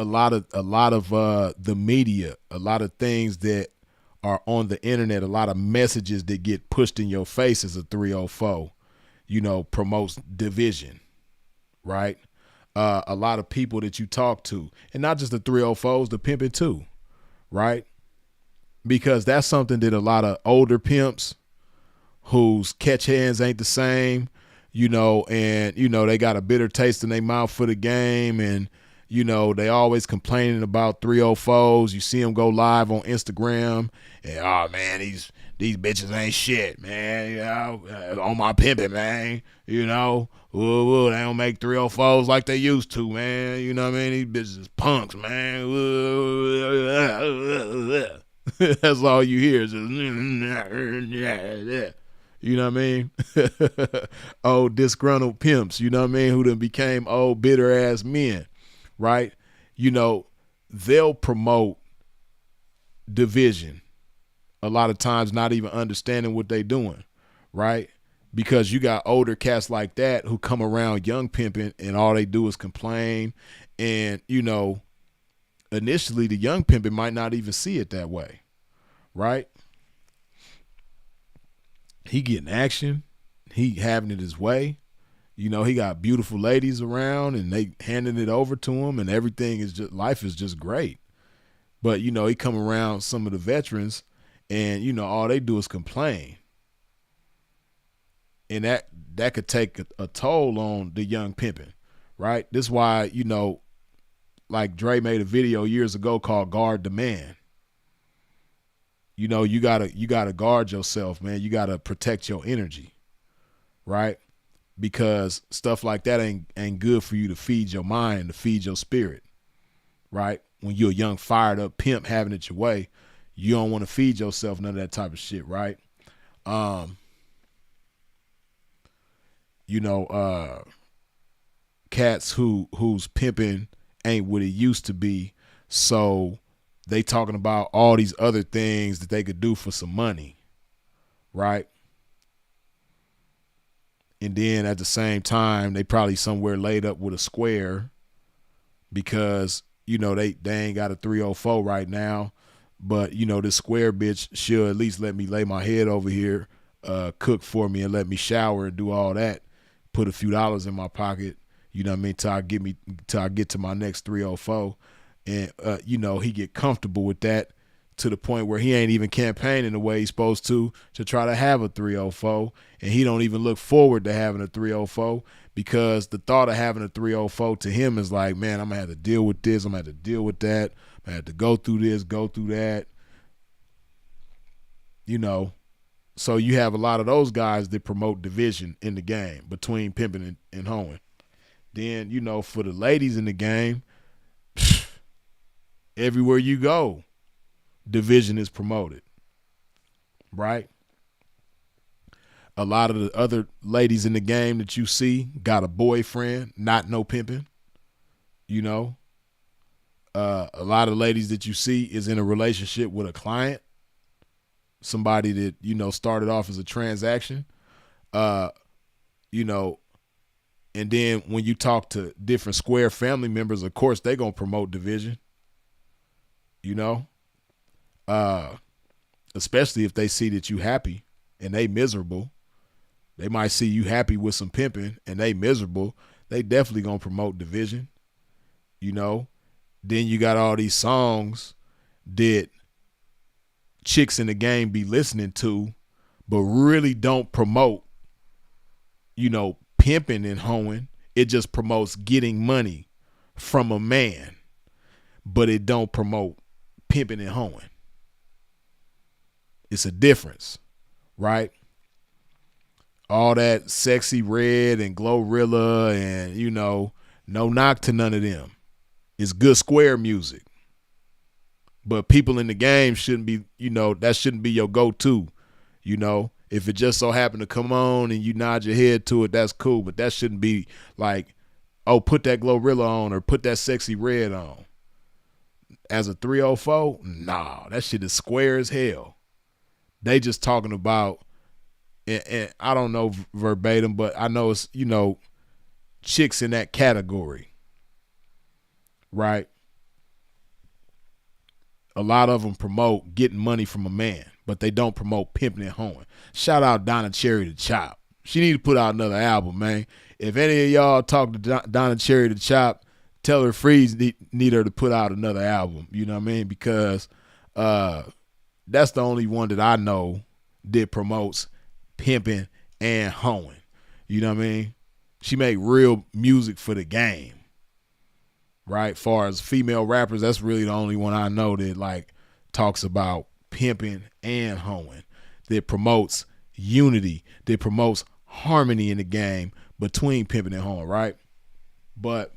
lot of the media, a lot of things that are on the internet, a lot of messages that get pushed in your face as a 304, you know, promotes division, right? A lot of people that you talk to, and not just the 304s, the pimping too, right? Because that's something that a lot of older pimps whose catch hands ain't the same, you know, and, you know, they got a bitter taste in their mouth for the game, and, you know, they always complaining about 304s. You see them go live on Instagram, and, oh, man, these bitches ain't shit, man, you know, on my pimping, man, you know, ooh, they don't make 304s like they used to, man, you know what I mean? These bitches is punks, man. That's all you hear is just, you know what I mean? Old disgruntled pimps, you know what I mean, who done became old bitter ass men, right? You know, they'll promote division a lot of times, not even understanding what they doing, right? Because you got older cats like that who come around young pimping and all they do is complain. And, you know, initially the young pimping might not even see it that way, right? He getting action. He having it his way. You know, he got beautiful ladies around and they handing it over to him, and everything is just, life is just great. But, you know, he come around some of the veterans and, you know, all they do is complain. And that could take a toll on the young pimping, right? This is why, you know, like Dre made a video years ago called Guard the Man. You know, you gotta guard yourself, man. You gotta protect your energy, right? Because stuff like that ain't good for you to feed your mind, to feed your spirit, right? When you're a young, fired up pimp having it your way, you don't want to feed yourself none of that type of shit, right? You know, cats who's pimping ain't what it used to be, so they talking about all these other things that they could do for some money, right? And then at the same time, they probably somewhere laid up with a square because, you know, they ain't got a 304 right now. But, you know, this square bitch, she'll at least let me lay my head over here, cook for me and let me shower and do all that. Put a few dollars in my pocket, you know what I mean, till I get to my next 304. And, you know, he get comfortable with that to the point where he ain't even campaigning the way he's supposed to try to have a 304. And he don't even look forward to having a 304 because the thought of having a 304 to him is like, man, I'm going to have to deal with this. I'm going to have to deal with that. I'm going to have to go through this, go through that. You know, so you have a lot of those guys that promote division in the game between pimping and hoeing. Then, you know, for the ladies in the game, everywhere you go, division is promoted, right? A lot of the other ladies in the game that you see got a boyfriend, not no pimping, you know. A lot of ladies that you see is in a relationship with a client, somebody that, you know, started off as a transaction, you know, and then when you talk to different square family members, of course, they going to promote division, you know. Especially if they see that you happy and they miserable. They might see you happy with some pimping and they miserable. They definitely gonna promote division, you know. Then you got all these songs that chicks in the game be listening to, but really don't promote, you know, pimping and hoeing. It just promotes getting money from a man, but it don't promote pimping and hoeing. It's a difference, right? All that Sexy Red and Glorilla and, you know, no knock to none of them. It's good square music. But people in the game shouldn't be, you know, that shouldn't be your go-to, you know. If it just so happened to come on and you nod your head to it, that's cool. But that shouldn't be like, oh, put that Glorilla on or put that Sexy Red on. As a 304, nah, that shit is square as hell. They just talking about, and I don't know verbatim, but I know it's, you know, chicks in that category, right? A lot of them promote getting money from a man, but they don't promote pimping and hoeing. Shout out Donna Cherry the Chop. She need to put out another album, man. If any of y'all talk to Donna Cherry the Chop, tell her Freeze need her to put out another album. You know what I mean? Because that's the only one that I know that promotes pimping and hoeing. You know what I mean? She make real music for the game, right? Far as female rappers, that's really the only one I know that like talks about pimping and hoeing, that promotes unity, that promotes harmony in the game between pimping and hoeing, right? But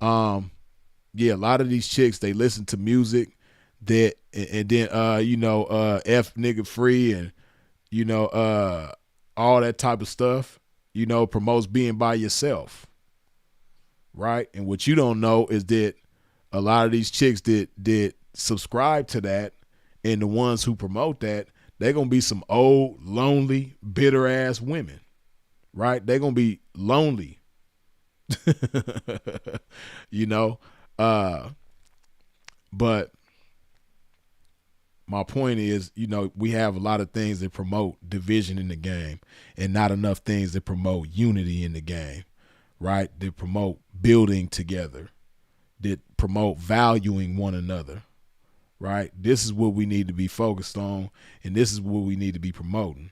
yeah, a lot of these chicks, they listen to music that, and then you know, F nigga free and, you know, all that type of stuff, you know, promotes being by yourself, right? And what you don't know is that a lot of these chicks that subscribe to that and the ones who promote that, they're going to be some old, lonely, bitter ass women, right? They're going to be lonely, you know? But my point is, you know, we have a lot of things that promote division in the game and not enough things that promote unity in the game, right? That promote building together, that promote valuing one another, right? This is what we need to be focused on, and this is what we need to be promoting.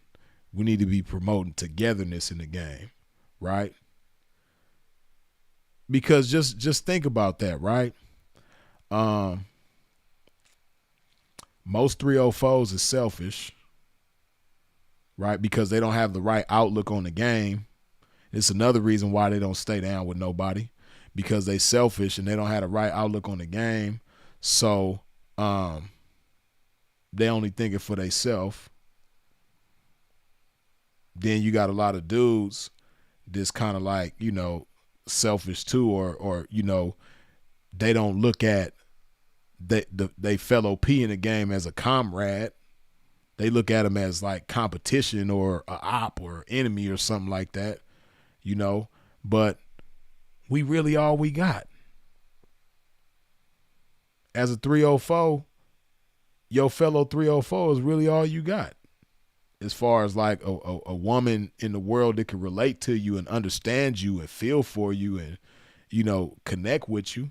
We need to be promoting togetherness in the game, right? Because just think about that, right? Most 304s is selfish, right? Because they don't have the right outlook on the game. It's another reason why they don't stay down with nobody, because they selfish and they don't have the right outlook on the game. So they only thinking for themselves. Then you got a lot of dudes that's kind of like, you know, selfish too, or they don't look at they fellow P in the game as a comrade. They look at them as like competition or a op or enemy or something like that, but we really all we got. As a 304, your fellow 304 is really all you got. As far as like a woman in the world that can relate to you and understand you and feel for you and, connect with you.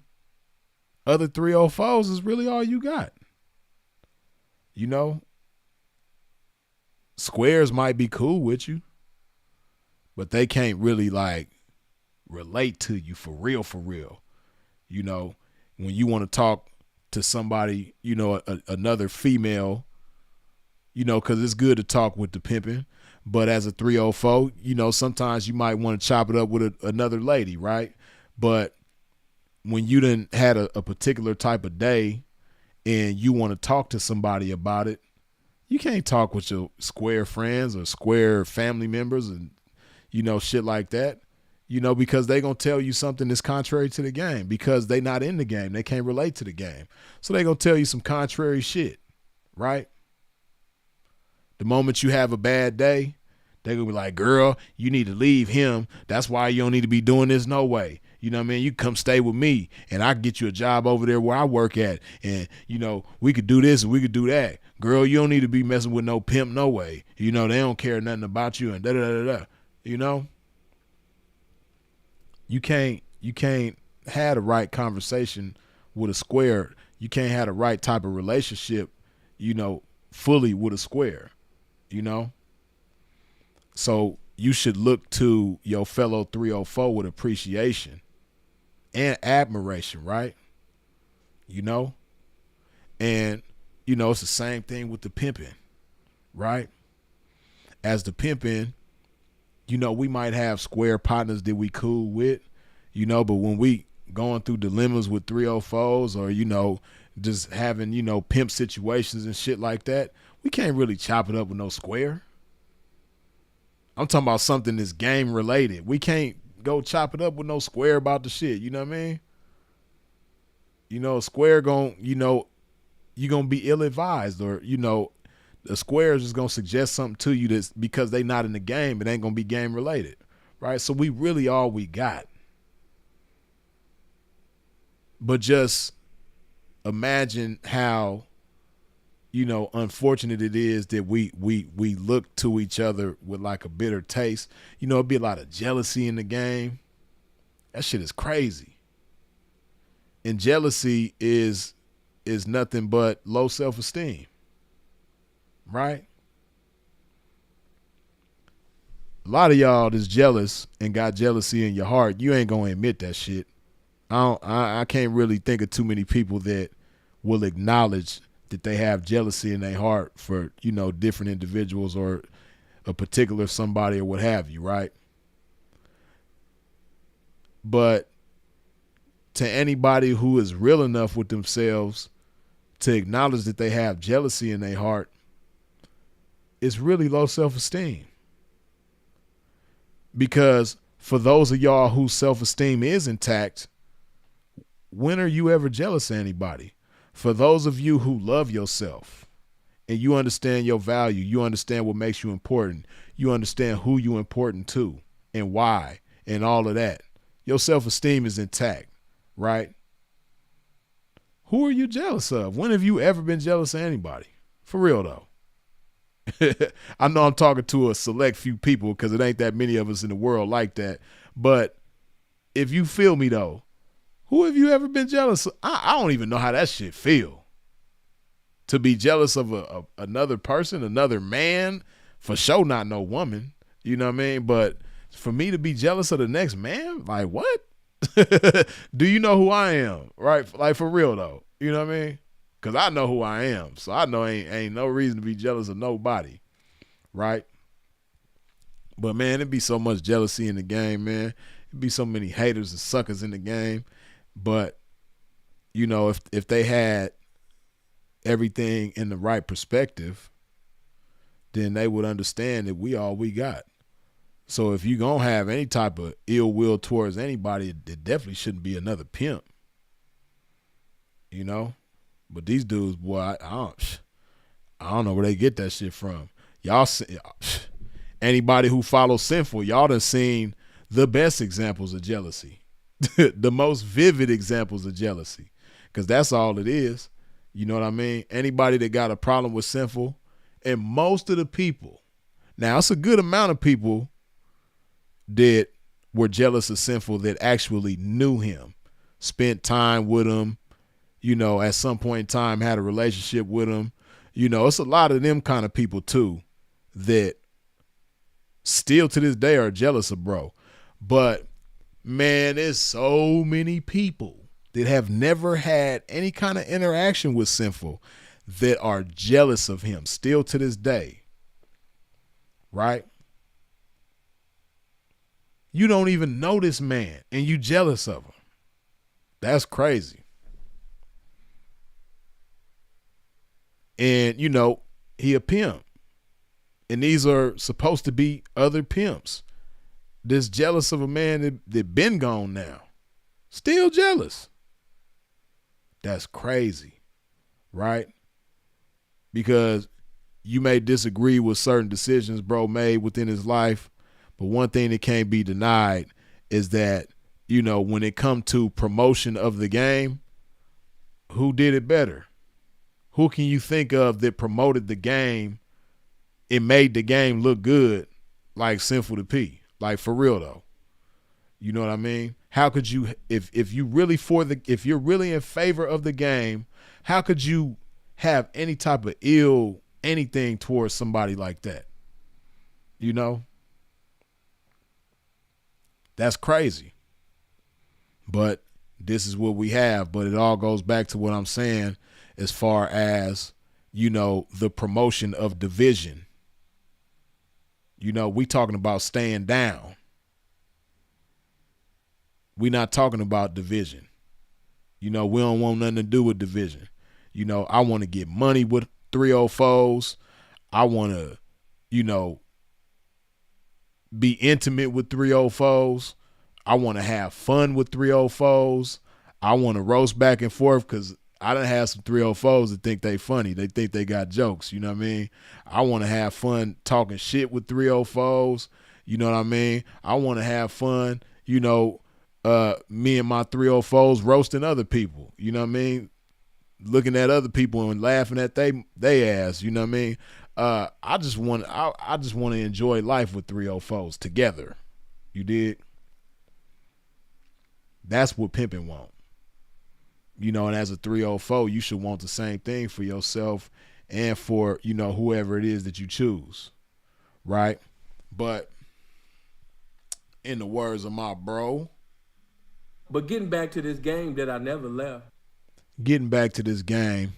Other 304s is really all you got. Squares might be cool with you, but they can't really like relate to you for real, for real. When you want to talk to somebody, another female, because it's good to talk with the pimping. But as a 304, sometimes you might want to chop it up with another lady, right? But when you done had a particular type of day and you want to talk to somebody about it, you can't talk with your square friends or square family members and, shit like that, because they going to tell you something that's contrary to the game because they not in the game. They can't relate to the game. So they going to tell you some contrary shit, right? The moment you have a bad day, they're going to be like, girl, you need to leave him. That's why you don't need to be doing this no way. You know what I mean? You come stay with me and I get you a job over there where I work at. And, we could do this and we could do that. Girl, you don't need to be messing with no pimp no way. They don't care nothing about you and da-da-da-da-da. You can't have the right conversation with a square. You can't have the right type of relationship, fully with a square, So you should look to your fellow 304 with appreciation and admiration, right? And, it's the same thing with the pimping, right? As the pimping, we might have square partners that we cool with, but when we going through dilemmas with 304s or, just having, pimp situations and shit like that, we can't really chop it up with no square. I'm talking about something that's game related. We can't go chop it up with no square about the shit. You know what I mean? Square you're going to be ill-advised or, the square is just going to suggest something to you that's because they not in the game. It ain't going to be game related, right? So we really all we got. But just imagine how, unfortunate it is that we look to each other with like a bitter taste. It'd be a lot of jealousy in the game. That shit is crazy. And jealousy is nothing but low self-esteem, right? A lot of y'all that's jealous and got jealousy in your heart, you ain't gonna admit that shit. I can't really think of too many people that will acknowledge that they have jealousy in their heart for, different individuals or a particular somebody or what have you, right? But to anybody who is real enough with themselves to acknowledge that they have jealousy in their heart, it's really low self-esteem. Because for those of y'all whose self-esteem is intact, when are you ever jealous of anybody? For those of you who love yourself and you understand your value, you understand what makes you important, you understand who you important to and why and all of that, your self-esteem is intact, right? Who are you jealous of? When have you ever been jealous of anybody? For real, though. I know I'm talking to a select few people because it ain't that many of us in the world like that. But if you feel me, though, who have you ever been jealous of? I don't even know how that shit feel. To be jealous of another person, another man, for sure not no woman. You know what I mean? But for me to be jealous of the next man, like what? Do you know who I am? Right? Like for real though. You know what I mean? Because I know who I am. So I know ain't no reason to be jealous of nobody. Right? But man, it'd be so much jealousy in the game, man. It'd be so many haters and suckers in the game. But, if they had everything in the right perspective, then they would understand that we all we got. So if you gonna have any type of ill will towards anybody, it definitely shouldn't be another pimp. You know? But these dudes, boy, I don't know where they get that shit from. Y'all, anybody who follows Sinful, y'all done seen the best examples of jealousy, the most vivid examples of jealousy, because that's all it is. You know what I mean? Anybody that got a problem with Sinful, and most of the people, now it's a good amount of people that were jealous of Sinful that actually knew him, spent time with him, you know, at some point in time had a relationship with him. You know, it's a lot of them kind of people too that still to this day are jealous of bro. But man, there's so many people that have never had any kind of interaction with Sinful that are jealous of him still to this day. Right? You don't even know this man and you jealous of him. That's crazy. And, you know, he a pimp. And these are supposed to be other pimps. This jealous of a man that been gone now. Still jealous. That's crazy. Right? Because you may disagree with certain decisions bro made within his life. But one thing that can't be denied is that, you know, when it comes to promotion of the game, who did it better? Who can you think of that promoted the game? It made the game look good, like Sinful to P. Like for real though. You know what I mean? How could you, if you're really in favor of the game, how could you have any type of ill anything towards somebody like that? You know? That's crazy. But this is what we have. But it all goes back to what I'm saying as far as, you know, the promotion of division. You know, we talking about staying down. We not talking about division. You know, we don't want nothing to do with division. You know, I want to get money with 304s. I want to, you know, be intimate with 304s. I want to have fun with 304s. I want to roast back and forth because I done have some 304s that think they funny. They think they got jokes. You know what I mean? I want to have fun talking shit with 304s. You know what I mean? I want to have fun, you know, me and my 304s roasting other people. You know what I mean? Looking at other people and laughing at they ass. You know what I mean? I just want to enjoy life with 304s together. You dig? That's what pimping want. You know, and as a 304, you should want the same thing for yourself and for, you know, whoever it is that you choose. Right? But in the words of my bro. But getting back to this game that I never left. Getting back to this game,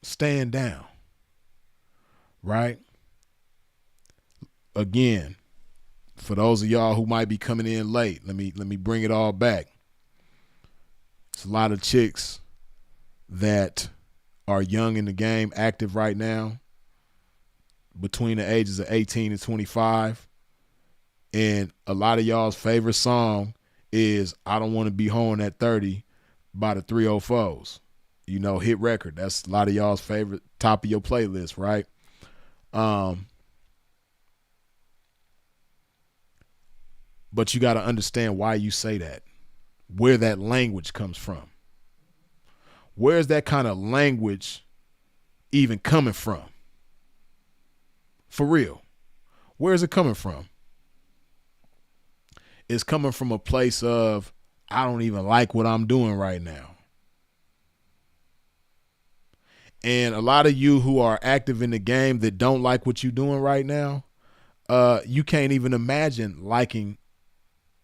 stand down. Right? Again, for those of y'all who might be coming in late, let me bring it all back. It's a lot of chicks that are young in the game, active right now, between the ages of 18 and 25. And a lot of y'all's favorite song is I Don't Want to Be Hoing at 30 by the 304s. You know, hit record. That's a lot of y'all's favorite, top of your playlist, right? But you got to understand why you say that, where that language comes from. Where's that kind of language even coming from? For real. Where's it coming from? It's coming from a place of, I don't even like what I'm doing right now. And a lot of you who are active in the game that don't like what you're doing right now, you can't even imagine liking.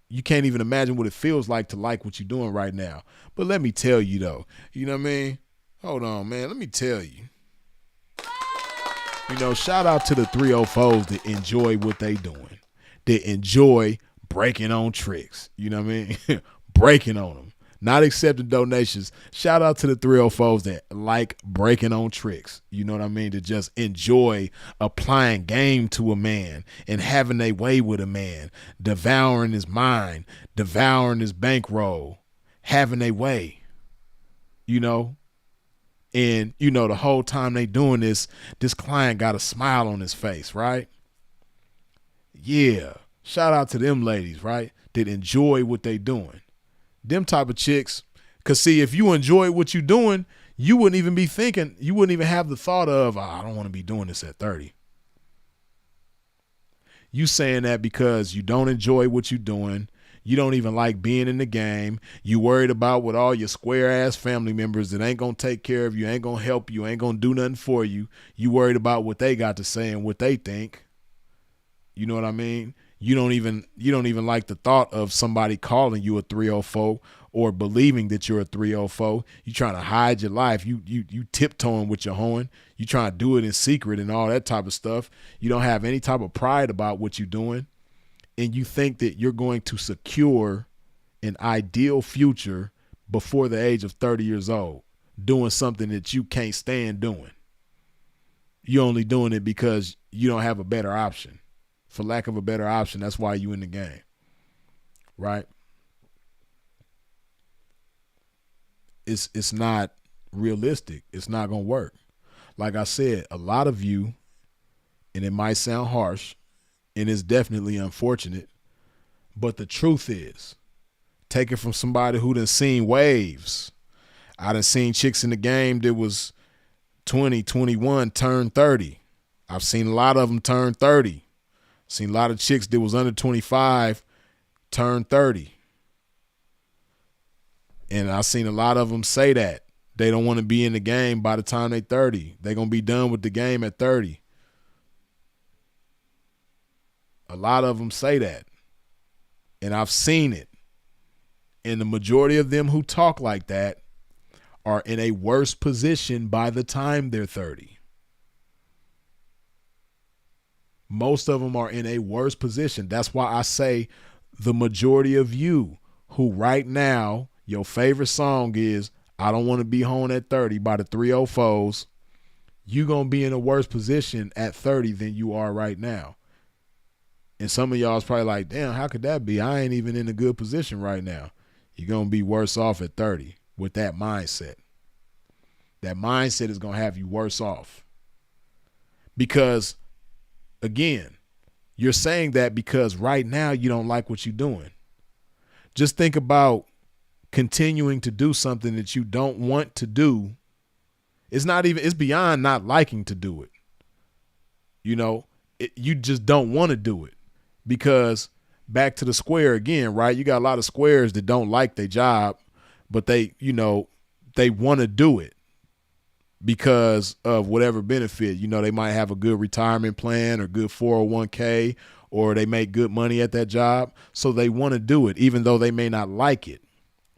You can't even imagine what it feels like to like what you're doing right now. But let me tell you though, you know what I mean? Hold on, man. Let me tell you. You know, shout out to the 304s that enjoy what they doing. That enjoy breaking on tricks. You know what I mean? Breaking on them. Not accepting donations. Shout out to the 304s that like breaking on tricks. You know what I mean? To just enjoy applying game to a man and having their way with a man, devouring his mind, devouring his bankroll, having their way, you know? And, you know, the whole time they doing this client got a smile on his face, right? Yeah. Shout out to them ladies, right? That enjoy what they doing. Them type of chicks. Because, see, if you enjoy what you doing, you wouldn't even be thinking, you wouldn't even have the thought of, I don't want to be doing this at 30. You saying that because you don't enjoy what you're doing. You don't even like being in the game. You worried about what all your square ass family members that ain't going to take care of you, ain't going to help you, ain't going to do nothing for you. You worried about what they got to say and what they think. You know what I mean? You don't even like the thought of somebody calling you a 304 or believing that you're a 304. You trying to hide your life. You tiptoeing with your hoeing. You trying to do it in secret and all that type of stuff. You don't have any type of pride about what you're doing. And you think that you're going to secure an ideal future before the age of 30 years old, doing something that you can't stand doing. You're only doing it because you don't have a better option. For lack of a better option, that's why you in the game, right? It's not realistic. It's not going to work. Like I said, a lot of you, and it might sound harsh, and it's definitely unfortunate, but the truth is, take it from somebody who done seen waves. I done seen chicks in the game that was 20, 21, turn 30. I've seen a lot of them turn 30. Seen a lot of chicks that was under 25 turn 30. And I've seen a lot of them say that. They don't want to be in the game by the time they 30. They're going to be done with the game at 30. A lot of them say that. And I've seen it. And the majority of them who talk like that are in a worse position by the time they're 30. Most of them are in a worse position. That's why I say the majority of you who right now, your favorite song is I Don't Want to Be Home at 30 by the 304s, you're going to be in a worse position at 30 than you are right now. And some of y'all is probably like, damn, how could that be? I ain't even in a good position right now. You're going to be worse off at 30 with that mindset. That mindset is going to have you worse off. Because, again, you're saying that because right now you don't like what you're doing. Just think about continuing to do something that you don't want to do. It's beyond not liking to do it. You know, you just don't want to do it. Because back to the square again, right? You got a lot of squares that don't like their job, but they want to do it because of whatever benefit. You know, they might have a good retirement plan or good 401k, or they make good money at that job. So they want to do it, even though they may not like it,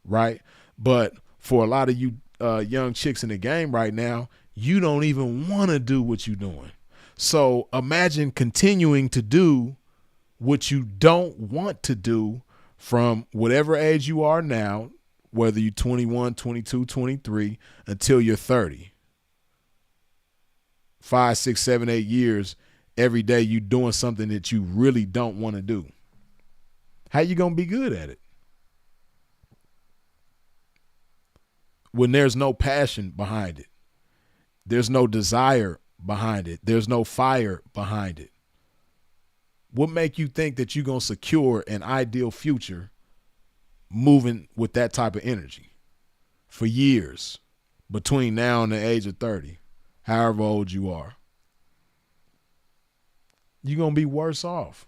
right? But for a lot of you young chicks in the game right now, you don't even want to do what you're doing. So imagine continuing to do what you don't want to do from whatever age you are now, whether you're 21, 22, 23, until you're 30. 5, 6, 7, 8 years, every day you doing something that you really don't want to do. How you going to be good at it? When there's no passion behind it. There's no desire behind it. There's no fire behind it. What make you think that you're going to secure an ideal future moving with that type of energy for years between now and the age of 30, however old you are? You're going to be worse off.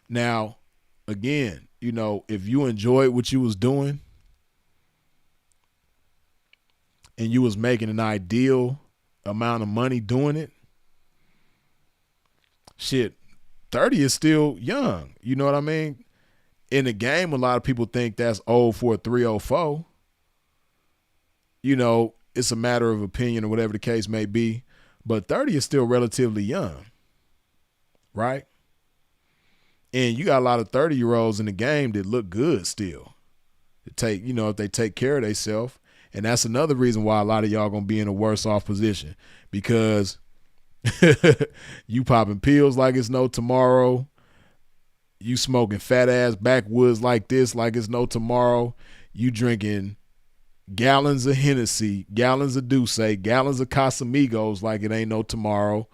Now, again, you know, if you enjoyed what you was doing and you was making an ideal amount of money doing it, shit, 30 is still young. You know what I mean? In the game, a lot of people think that's old for a 304. You know, it's a matter of opinion or whatever the case may be. But 30 is still relatively young, right? And you got a lot of 30-year-olds in the game that look good still. If they take care of themselves. And that's another reason why a lot of y'all gonna be in a worse off position, because you popping pills like it's no tomorrow. You smoking fat ass backwoods like this, like it's no tomorrow. You drinking gallons of Hennessy, gallons of Douce, gallons of Casamigos like it ain't no tomorrow.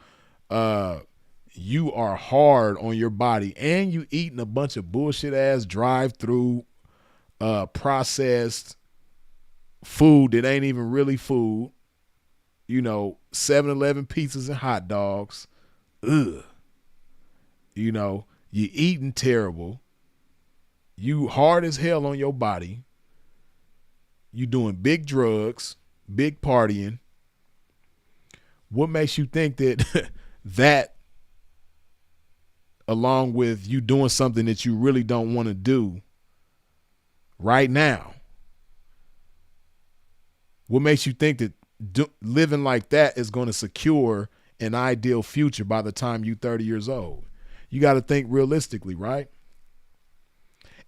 You are hard on your body, and you eating a bunch of bullshit ass drive-through processed food that ain't even really food. 7-Eleven pizzas and hot dogs. Ugh. You eating terrible. You hard as hell on your body. You doing big drugs, big partying. What makes you think that that, along with you doing something that you really don't want to do right now, what makes you think that living like that is going to secure an ideal future by the time you're 30 years old? You got to think realistically, right?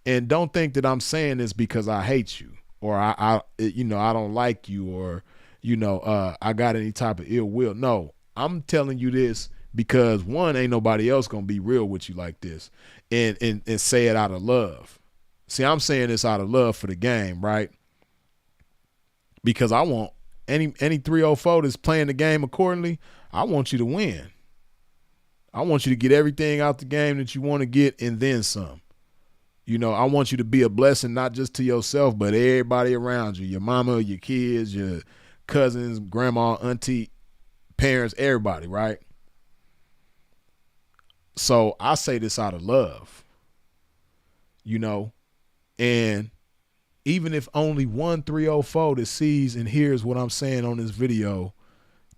And don't think that I'm saying this because I hate you, or I don't like you, or I got any type of ill will. No, I'm telling you this because, one, ain't nobody else gonna be real with you like this and say it out of love. See, I'm saying this out of love for the game, right? Because I want any 304 that's playing the game accordingly, I want you to win. I want you to get everything out the game that you want to get and then some. I want you to be a blessing, not just to yourself, but everybody around you, your mama, your kids, your cousins, grandma, auntie, parents, everybody, right? So I say this out of love, and even if only one 304 that sees and hears what I'm saying on this video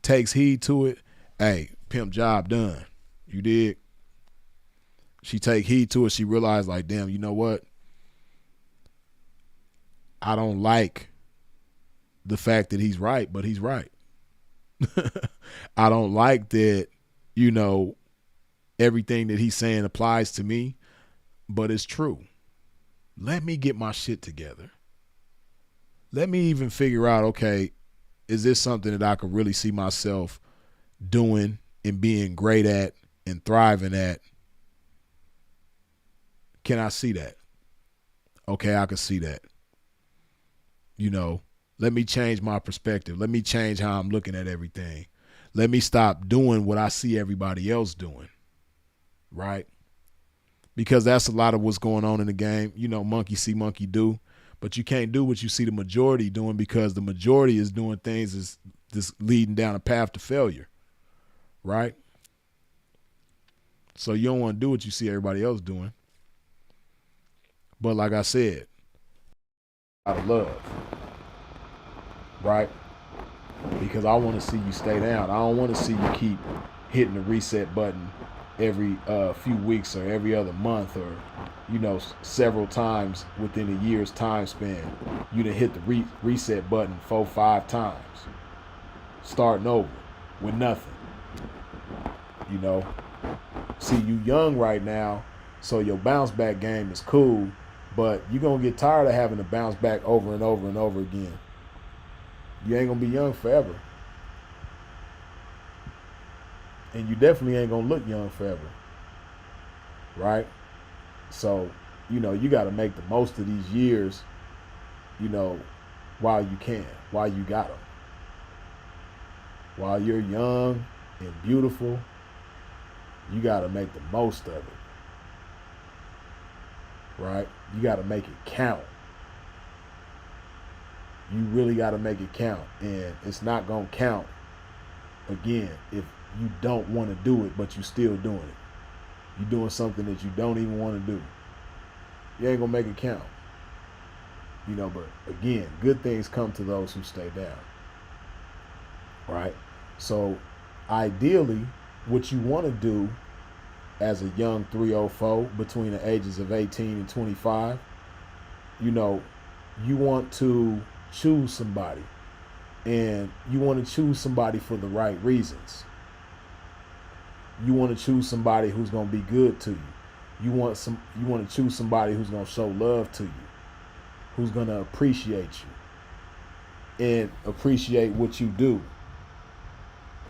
takes heed to it, hey, pimp job done. You did. She take heed to it. She realized, like, damn, you know what? I don't like the fact that he's right, but he's right. I don't like that, everything that he's saying applies to me, but it's true. Let me get my shit together. Let me even figure out, okay, is this something that I could really see myself doing and being great at and thriving at? Can I see that? Okay, I can see that. Let me change my perspective. Let me change how I'm looking at everything. Let me stop doing what I see everybody else doing, right? Because that's a lot of what's going on in the game. Monkey see, monkey do. But you can't do what you see the majority doing, because the majority is doing things that's just leading down a path to failure, right? So you don't want to do what you see everybody else doing. But like I said, out of love, right? Because I want to see you stay down. I don't want to see you keep hitting the reset button every few weeks or every other month, or several times within a year's time span. You done hit the reset button 4-5 times, starting over with nothing. See, you young right now, so your bounce back game is cool, but you're gonna get tired of having to bounce back over and over and over again. You ain't gonna be young forever. And you definitely ain't gonna look young forever, right? So, you got to make the most of these years, while you can, while you got them. While you're young and beautiful, you got to make the most of it, right? You got to make it count. You really got to make it count, and it's not gonna count again if you don't want to do it, but you still doing it. You're doing something that you don't even want to do. You ain't gonna make it count. But again, good things come to those who stay down, right? So ideally, what you want to do as a young 304 between the ages of 18 and 25, you want to choose somebody, and you want to choose somebody for the right reasons. You want to choose somebody who's going to be good to you. You want to choose somebody who's gonna show love to you, who's gonna appreciate you and appreciate what you do.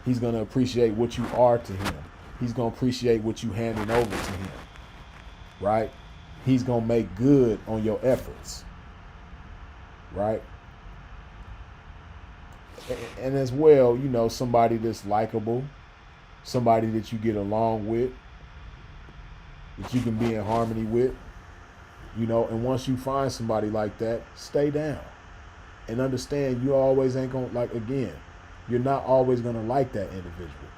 He's gonna appreciate what you are to him. He's gonna appreciate what you handing over to him. Right? He's gonna make good on your efforts. Right? And as well, you know, somebody that's likable, somebody that you get along with, that you can be in harmony with, you know. And once you find somebody like that, stay down and understand you always ain't gonna, like, again, you're not always gonna like that individual.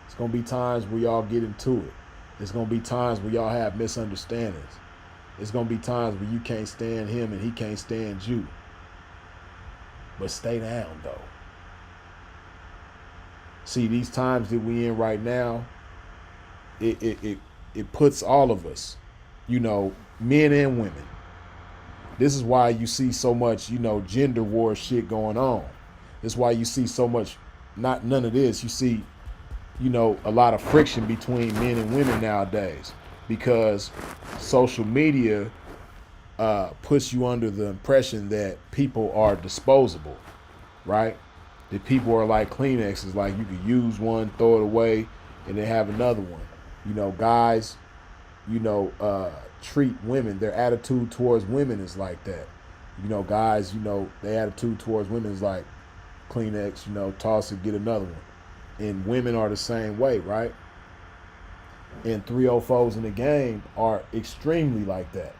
It's gonna be times where y'all get into it. There's gonna be times where y'all have misunderstandings. There's gonna be times where you can't stand him and he can't stand you. But stay down though. See, these times that we in right now, it puts all of us, you know, men and women. This is why you see so much, you know, gender war shit going on. This is why you see so much, none of this. You see, you know, a lot of friction between men and women nowadays because social media puts you under the impression that people are disposable, right? That people are like Kleenexes, like you can use one, throw it away, and then have another one. You know, guys, you know, treat women, their attitude towards women is like that. You know, guys, you know, their attitude towards women is like Kleenex, you know, toss it, get another one. And women are the same way, right? And 304s in the game are extremely like that.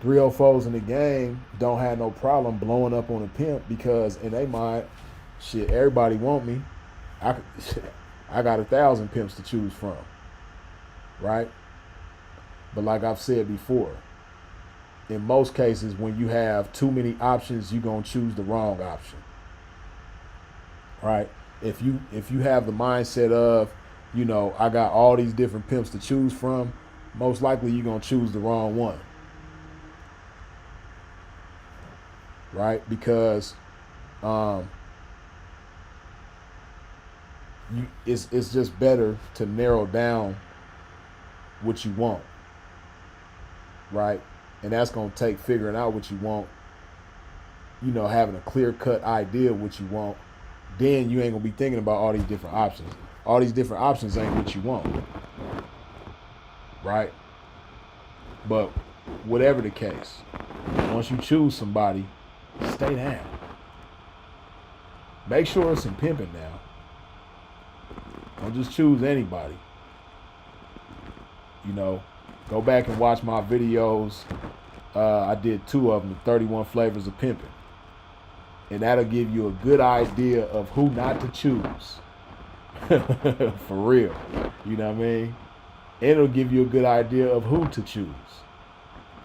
304s in the game don't have no problem blowing up on a pimp because in their mind, shit, everybody want me. I got 1,000 pimps to choose from, right? But like I've said before, in most cases, when you have too many options, you're gonna choose the wrong option, right? If you have the mindset of, you know, I got all these different pimps to choose from, most likely you're gonna choose the wrong one, right? Because it's just better to narrow down what you want, right? And that's gonna take figuring out what you want, you know, having a clear-cut idea of what you want. Then you ain't gonna be thinking about all these different options. All these different options ain't what you want, right? But whatever the case, once you choose somebody, stay down. Make sure it's in pimping now. Don't just choose anybody. You know, go back and watch my videos. I did 2 of them, the 31 flavors of pimping. And that'll give you a good idea of who not to choose. For real. You know what I mean? It'll give you a good idea of who to choose.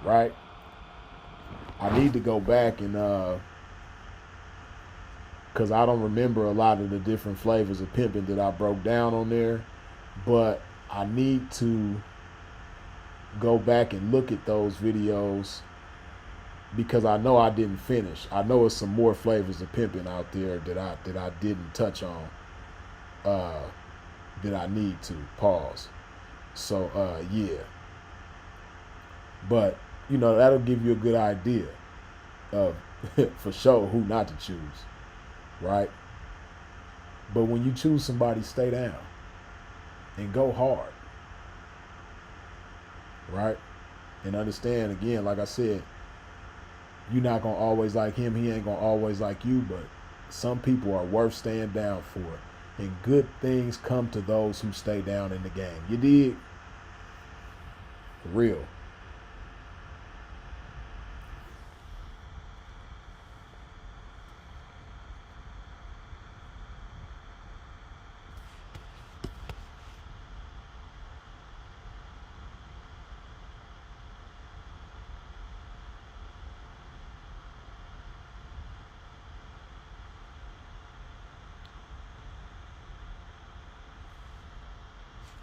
Right? I need to go back and because I don't remember a lot of the different flavors of pimping that I broke down on there. But I need to go back and look at those videos because I know I didn't finish. I know it's some more flavors of pimping out there that I didn't touch on. That I need to pause. So yeah. But you know, that'll give you a good idea of for sure who not to choose, right? But when you choose somebody, stay down and go hard, right? And understand, again, like I said, you're not gonna always like him, he ain't gonna always like you, but some people are worth staying down for. And good things come to those who stay down in the game. You dig? For real.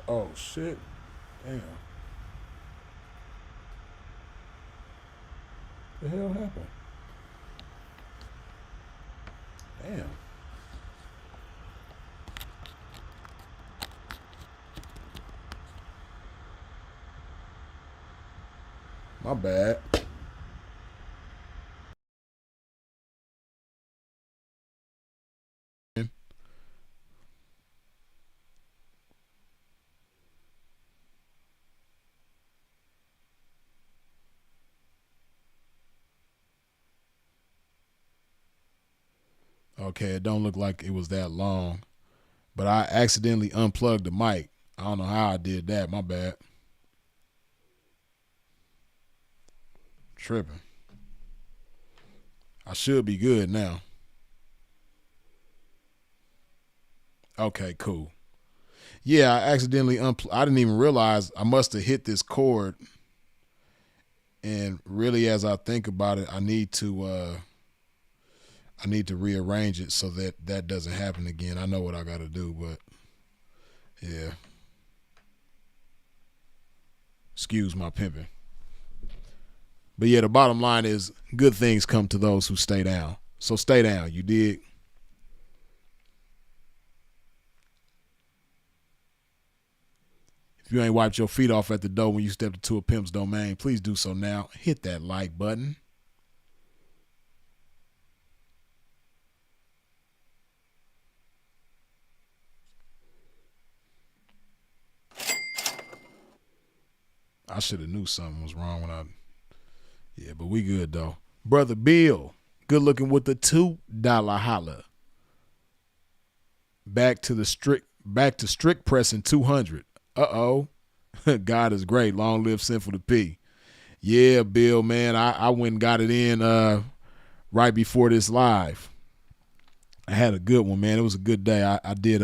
Oh shit. Damn. The hell happened? Damn. My bad. Okay, it don't look like it was that long, but I accidentally unplugged the mic. I don't know how I did that. My bad. Tripping. I should be good now. Okay, cool. Yeah, I accidentally I didn't even realize I must have hit this chord. And really, as I think about it, I need to rearrange it so that that doesn't happen again. I know what I got to do, but yeah. Excuse my pimping. But yeah, the bottom line is good things come to those who stay down. So stay down, you dig? If you ain't wiped your feet off at the door when you stepped into a pimp's domain, please do so now. Hit that like button. I should have knew something was wrong when yeah, but we good though. Brother Bill, good looking with the $2 holla. Back to strict pressing 200. Uh-oh. God is great. Long live Sinful to P. Yeah, Bill, man. I went and got it in right before this live. I had a good one, man. It was a good day. I did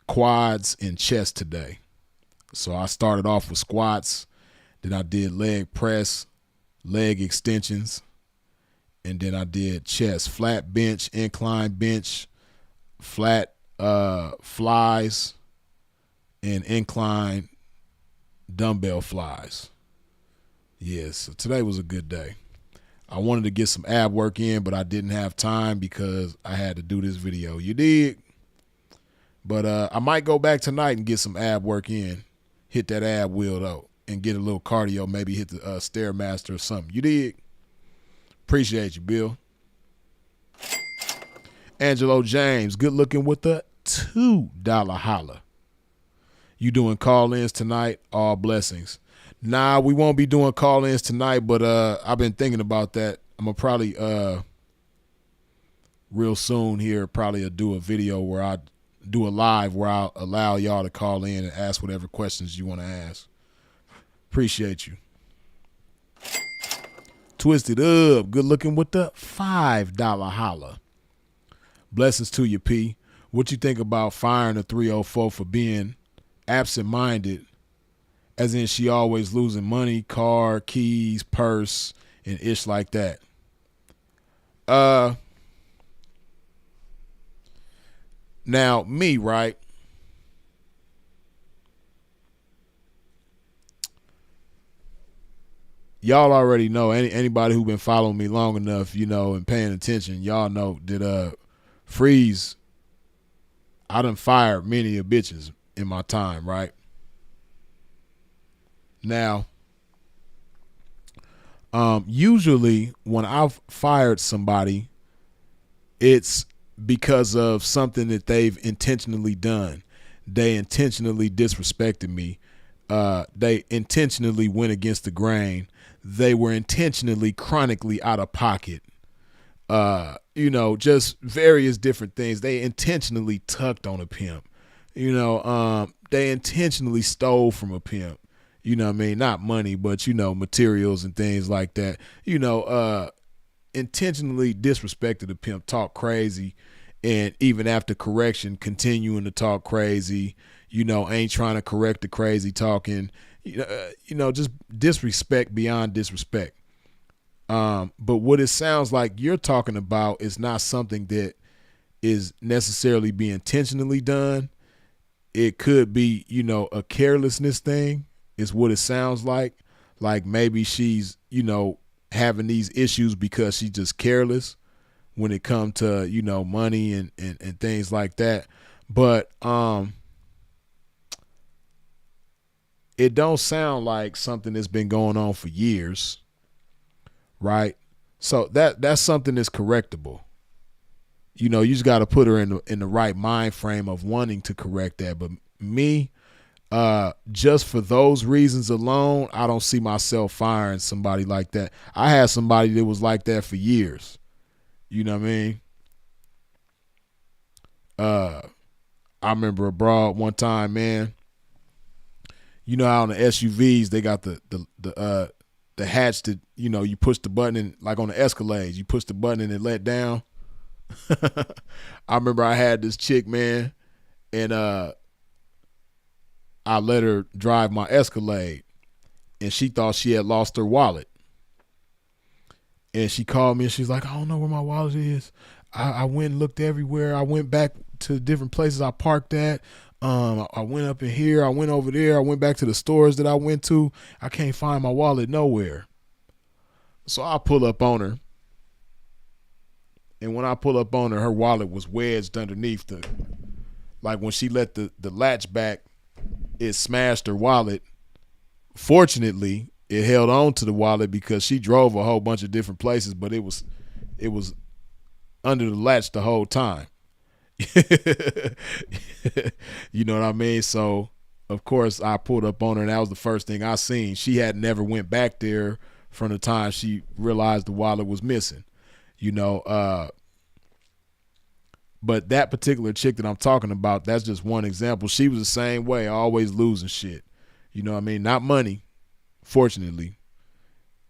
quads and chest today. So I started off with squats, then I did leg press, leg extensions, and then I did chest, flat bench, incline bench, flat flies, and incline dumbbell flies. Yes, so today was a good day. I wanted to get some ab work in, but I didn't have time because I had to do this video. You dig? But I might go back tonight and get some ab work in. Hit that ab wheel, though, and get a little cardio, maybe hit the Stairmaster or something. You dig? Appreciate you, Bill. Angelo James, good looking with the $2 holla. You doing call-ins tonight? All blessings. Nah, we won't be doing call-ins tonight, but I've been thinking about that. I'm going to probably real soon here probably do a video where I do a live where I'll allow y'all to call in and ask whatever questions you want to ask. Appreciate you. Twisted Up, good looking with the $5 holla. Blessings to you, P. What you think about firing a 304 for being absent-minded, as in she always losing money, car, keys, purse, and ish like that? Now, me, right? Y'all already know, anybody who been following me long enough, you know, and paying attention, y'all know that Freeze, I done fired many of bitches in my time, right? Now, usually when I've fired somebody, it's because of something that they've intentionally done. They intentionally disrespected me. They intentionally went against the grain. They were intentionally chronically out of pocket. You know, just various different things. They intentionally tucked on a pimp. You know, they intentionally stole from a pimp. You know what I mean? Not money, but, you know, materials and things like that. You know, intentionally disrespected a pimp, talk crazy, and even after correction, continuing to talk crazy. You know, ain't trying to correct the crazy talking. You know, just disrespect beyond disrespect. But what it sounds like you're talking about is not something that is necessarily being intentionally done. It could be, you know, a carelessness thing is what it sounds like. Like maybe she's, you know, having these issues because she's just careless when it comes to, you know, money and things like that. But it don't sound like something that's been going on for years, right? So that's something that's correctable. You know, you just got to put her in the right mind frame of wanting to correct that. But me, just for those reasons alone, I don't see myself firing somebody like that. I had somebody that was like that for years. You know what I mean? I remember abroad one time, man. You know how on the SUVs they got the hatch that, you know, you push the button and, like on the Escalades, you push the button and it let down. I remember I had this chick, man, and I let her drive my Escalade, and she thought she had lost her wallet. And she called me and she's like, I don't know where my wallet is. I went and looked everywhere. I went back to different places I parked at. I went up in here. I went over there. I went back to the stores that I went to. I can't find my wallet nowhere. So I pull up on her. And when I pull up on her, her wallet was wedged underneath like when she let the latch back, it smashed her wallet. Fortunately, it held on to the wallet because she drove a whole bunch of different places, but it was under the latch the whole time. You know what I mean? So, of course, I pulled up on her, and that was the first thing I seen. She had never went back there from the time she realized the wallet was missing. You know, but that particular chick that I'm talking about, that's just one example. She was the same way, always losing shit. You know what I mean? Not money, fortunately.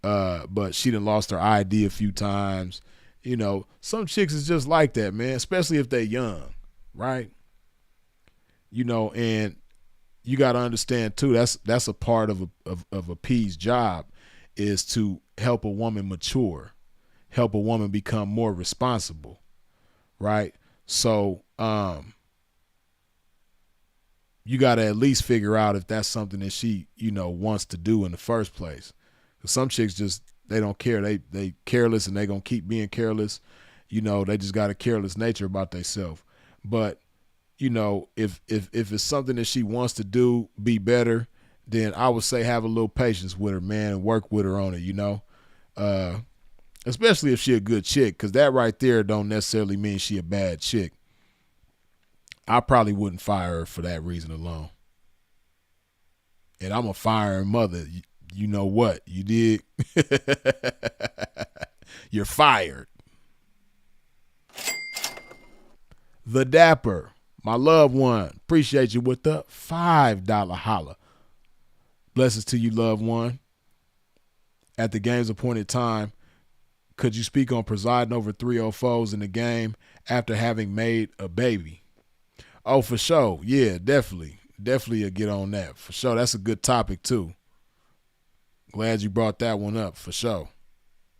But she done lost her ID a few times. You know, some chicks is just like that, man, especially if they young, right? You know, and you got to understand too, that's a part of a P's job, is to help a woman mature, help a woman become more responsible, right? So you got to at least figure out if that's something that she, you know, wants to do in the first place. 'Cause some chicks just, they don't care. They careless, and they gonna keep being careless. You know, they just got a careless nature about themselves. But, you know, if it's something that she wants to do, be better, then I would say have a little patience with her, man, and work with her on it, you know. Especially if she a good chick, because that right there don't necessarily mean she a bad chick. I probably wouldn't fire her for that reason alone. And I'm a firing mother. You know what? You did. You're fired. The Dapper, my loved one, appreciate you with the $5 holla. Blessings to you, loved one. At the game's appointed time, could you speak on presiding over 304s in the game after having made a baby? Oh, for sure. Yeah, definitely. Definitely a get on that. For sure. That's a good topic, too. Glad you brought that one up, for sure.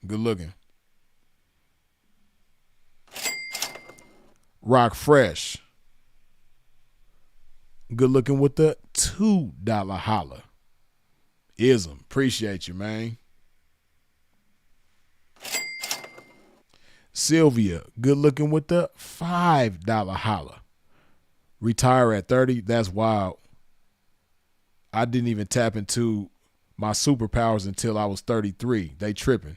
Good looking. Rock Fresh. Good looking with the $2 holla. Ism. Appreciate you, man. Sylvia. Good looking with the $5 holla. Retire at 30. That's wild. I didn't even tap into my superpowers until I was 33. They tripping.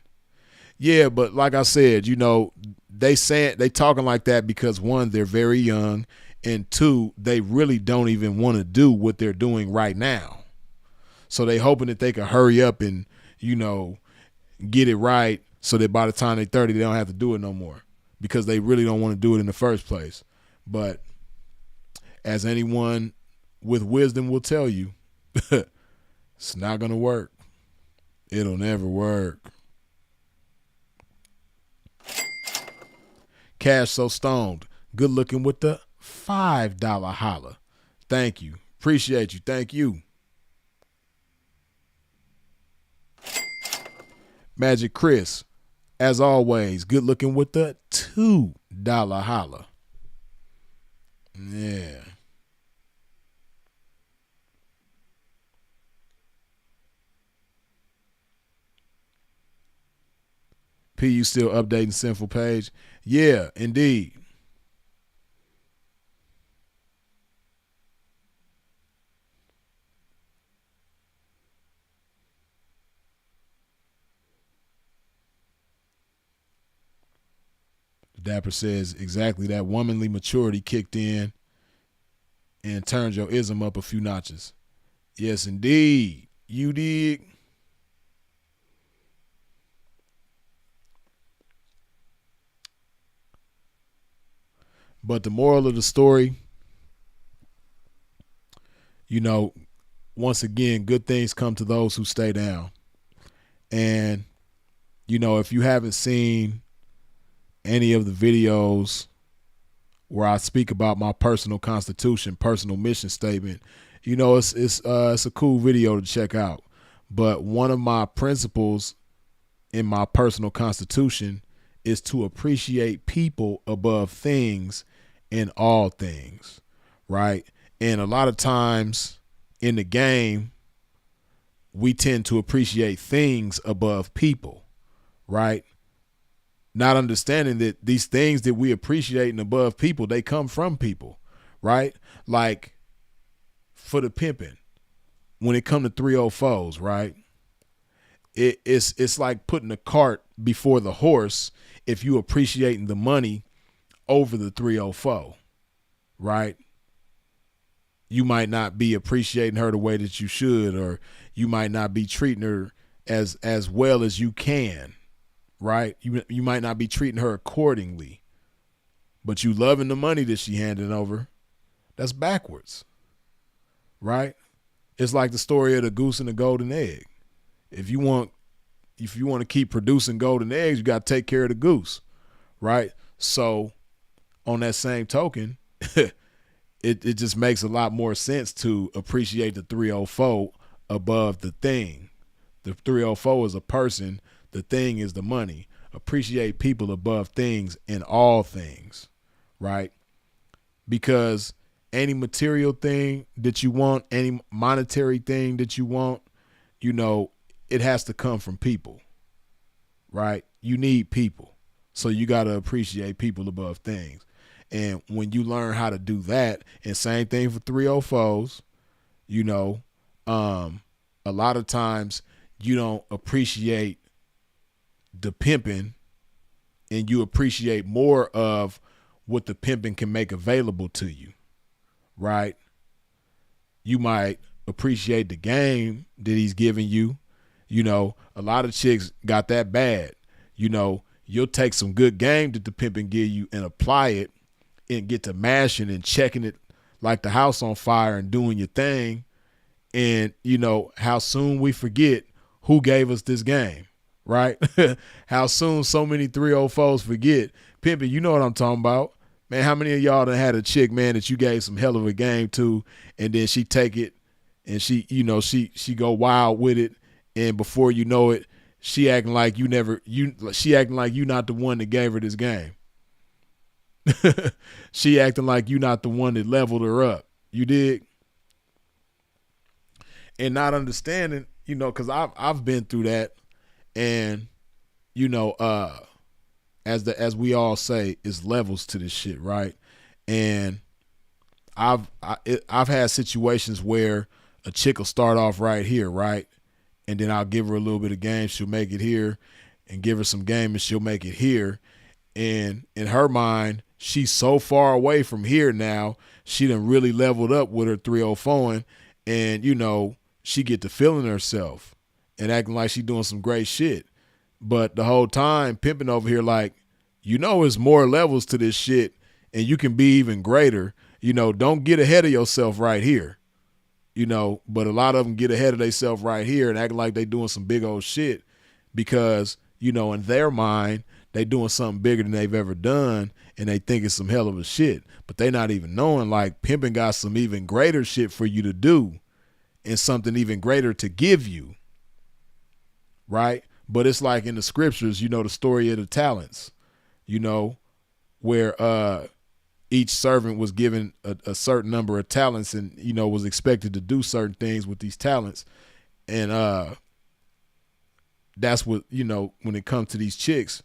Yeah, but like I said, you know, they talking like that because, one, they're very young, and two, they really don't even want to do what they're doing right now. So they hoping that they can hurry up and, you know, get it right so that by the time they're 30, they don't have to do it no more, because they really don't want to do it in the first place. But as anyone with wisdom will tell you, it's not going to work. It'll never work. Cash So Stoned. Good looking with the $5 holla. Thank you. Appreciate you. Thank you. Magic Chris. As always, good looking with the $2 holla. Yeah. P, you still updating Sinful Page? Yeah, indeed. Dapper says exactly that womanly maturity kicked in and turned your ism up a few notches. Yes, indeed. You dig? But the moral of the story, once again, good things come to those who stay down. And, if you haven't seen any of the videos where I speak about my personal constitution, personal mission statement, it's a cool video to check out. But one of my principles in my personal constitution is to appreciate people above things in all things, right? And a lot of times in the game, we tend to appreciate things above people, right? Not understanding that these things that we appreciate and above people, they come from people, right? Like for the pimping, when it come to 304s, right? It's like putting the cart before the horse if you appreciating the money over the 304, right? You might not be appreciating her the way that you should, or you might not be treating her as well as you can, right? You might not be treating her accordingly, but you loving the money that she handing over. That's backwards, right? It's like the story of the goose and the golden egg. If you want to keep producing golden eggs, you got to take care of the goose, right? So on that same token, it just makes a lot more sense to appreciate the 304 above the thing. The 304 is a person, the thing is the money. Appreciate people above things in all things, right? Because any material thing that you want, any monetary thing that you want, it has to come from people, right? You need people. So you got to appreciate people above things. And when you learn how to do that, and same thing for 304s, a lot of times you don't appreciate the pimping, and you appreciate more of what the pimping can make available to you, right? You might appreciate the game that he's giving you. A lot of chicks got that bad. You'll take some good game that the pimping give you and apply it and get to mashing and checking it like the house on fire and doing your thing. And, how soon we forget who gave us this game, right? How soon so many 304s forget. Pimping, you know what I'm talking about. Man, how many of y'all done had a chick, man, that you gave some hell of a game to, and then she take it and she go wild with it. And before you know it, she acting like you not the one that gave her this game. She acting like you not the one that leveled her up. You dig? And not understanding, because I've been through that, and as we all say, it's levels to this shit, right? And I've had situations where a chick will start off right here, right? And then I'll give her a little bit of game, she'll make it here, and give her some game and she'll make it here. And in her mind, she's so far away from here now, she done really leveled up with her 304, and she get to feeling herself and acting like she doing some great shit. But the whole time pimping over here like, it's more levels to this shit and you can be even greater. Don't get ahead of yourself right here. But a lot of them get ahead of themselves right here and act like they doing some big old shit because, in their mind, they doing something bigger than they've ever done and they think it's some hell of a shit. But they not even knowing like pimping got some even greater shit for you to do and something even greater to give you, right? But it's like in the scriptures, the story of the talents, where each servant was given a certain number of talents and, was expected to do certain things with these talents. And that's what, when it comes to these chicks,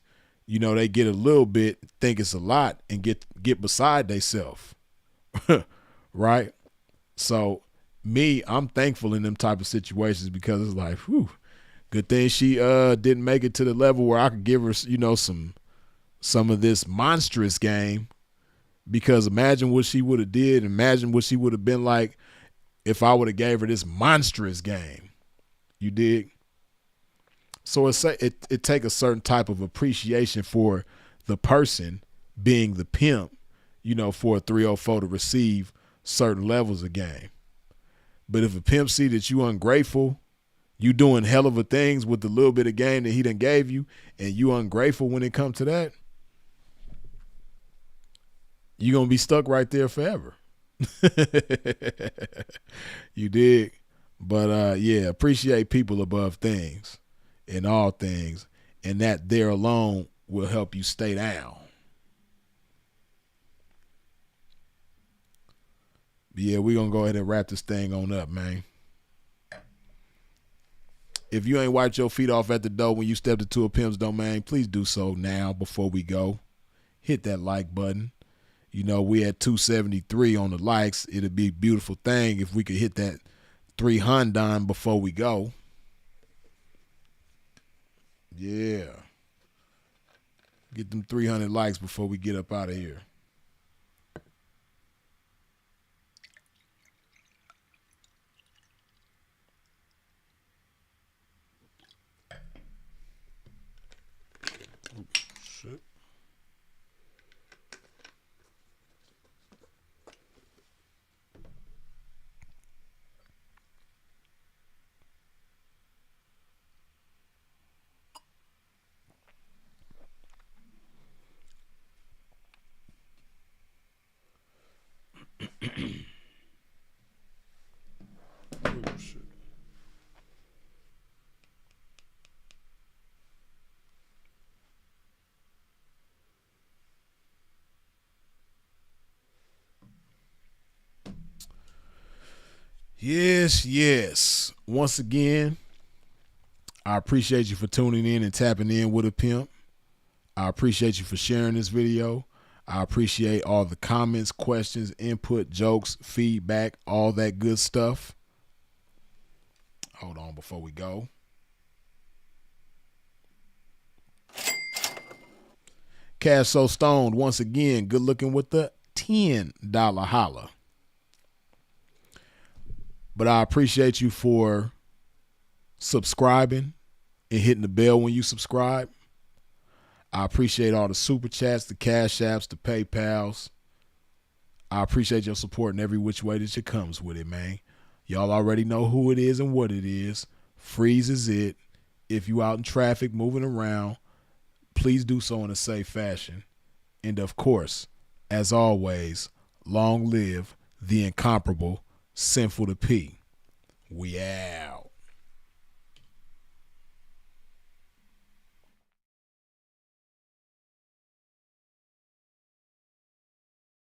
they get a little bit, think it's a lot, and get beside theyself, right? So I'm thankful in them type of situations because it's like, whew, good thing she didn't make it to the level where I could give her, some some of this monstrous game, because imagine what she would have did. Imagine what she would have been like if I would have gave her this monstrous game. You dig? So it take a certain type of appreciation for the person being the pimp, for a 304 to receive certain levels of game. But if a pimp see that you ungrateful, you doing hell of a things with the little bit of game that he done gave you, and you ungrateful when it comes to that, you're going to be stuck right there forever. You dig? But yeah, appreciate people above things in all things, and that there alone will help you stay down. Yeah, we're going to go ahead and wrap this thing on up, man. If you ain't wiped your feet off at the door when you stepped into a pimp's domain, please do so now before we go. Hit that like button. We at 273 on the likes. It'd be a beautiful thing if we could hit that 300 before we go. Yeah. Get them 300 likes before we get up out of here. Shit. Oh, shit. Yes. Once again, I appreciate you for tuning in and tapping in with a pimp. I appreciate you for sharing this video. I appreciate all the comments, questions, input, jokes, feedback, all that good stuff. Hold on before we go. Cash So Stoned, once again, good looking with the $10 holla. But I appreciate you for subscribing and hitting the bell when you subscribe. I appreciate all the super chats, the cash apps, the PayPals. I appreciate your support in every which way that it comes with it, man. Y'all already know who it is and what it is. Freeze is it. If you out in traffic moving around, please do so in a safe fashion. And of course, as always, long live the incomparable Sinful to P. We out.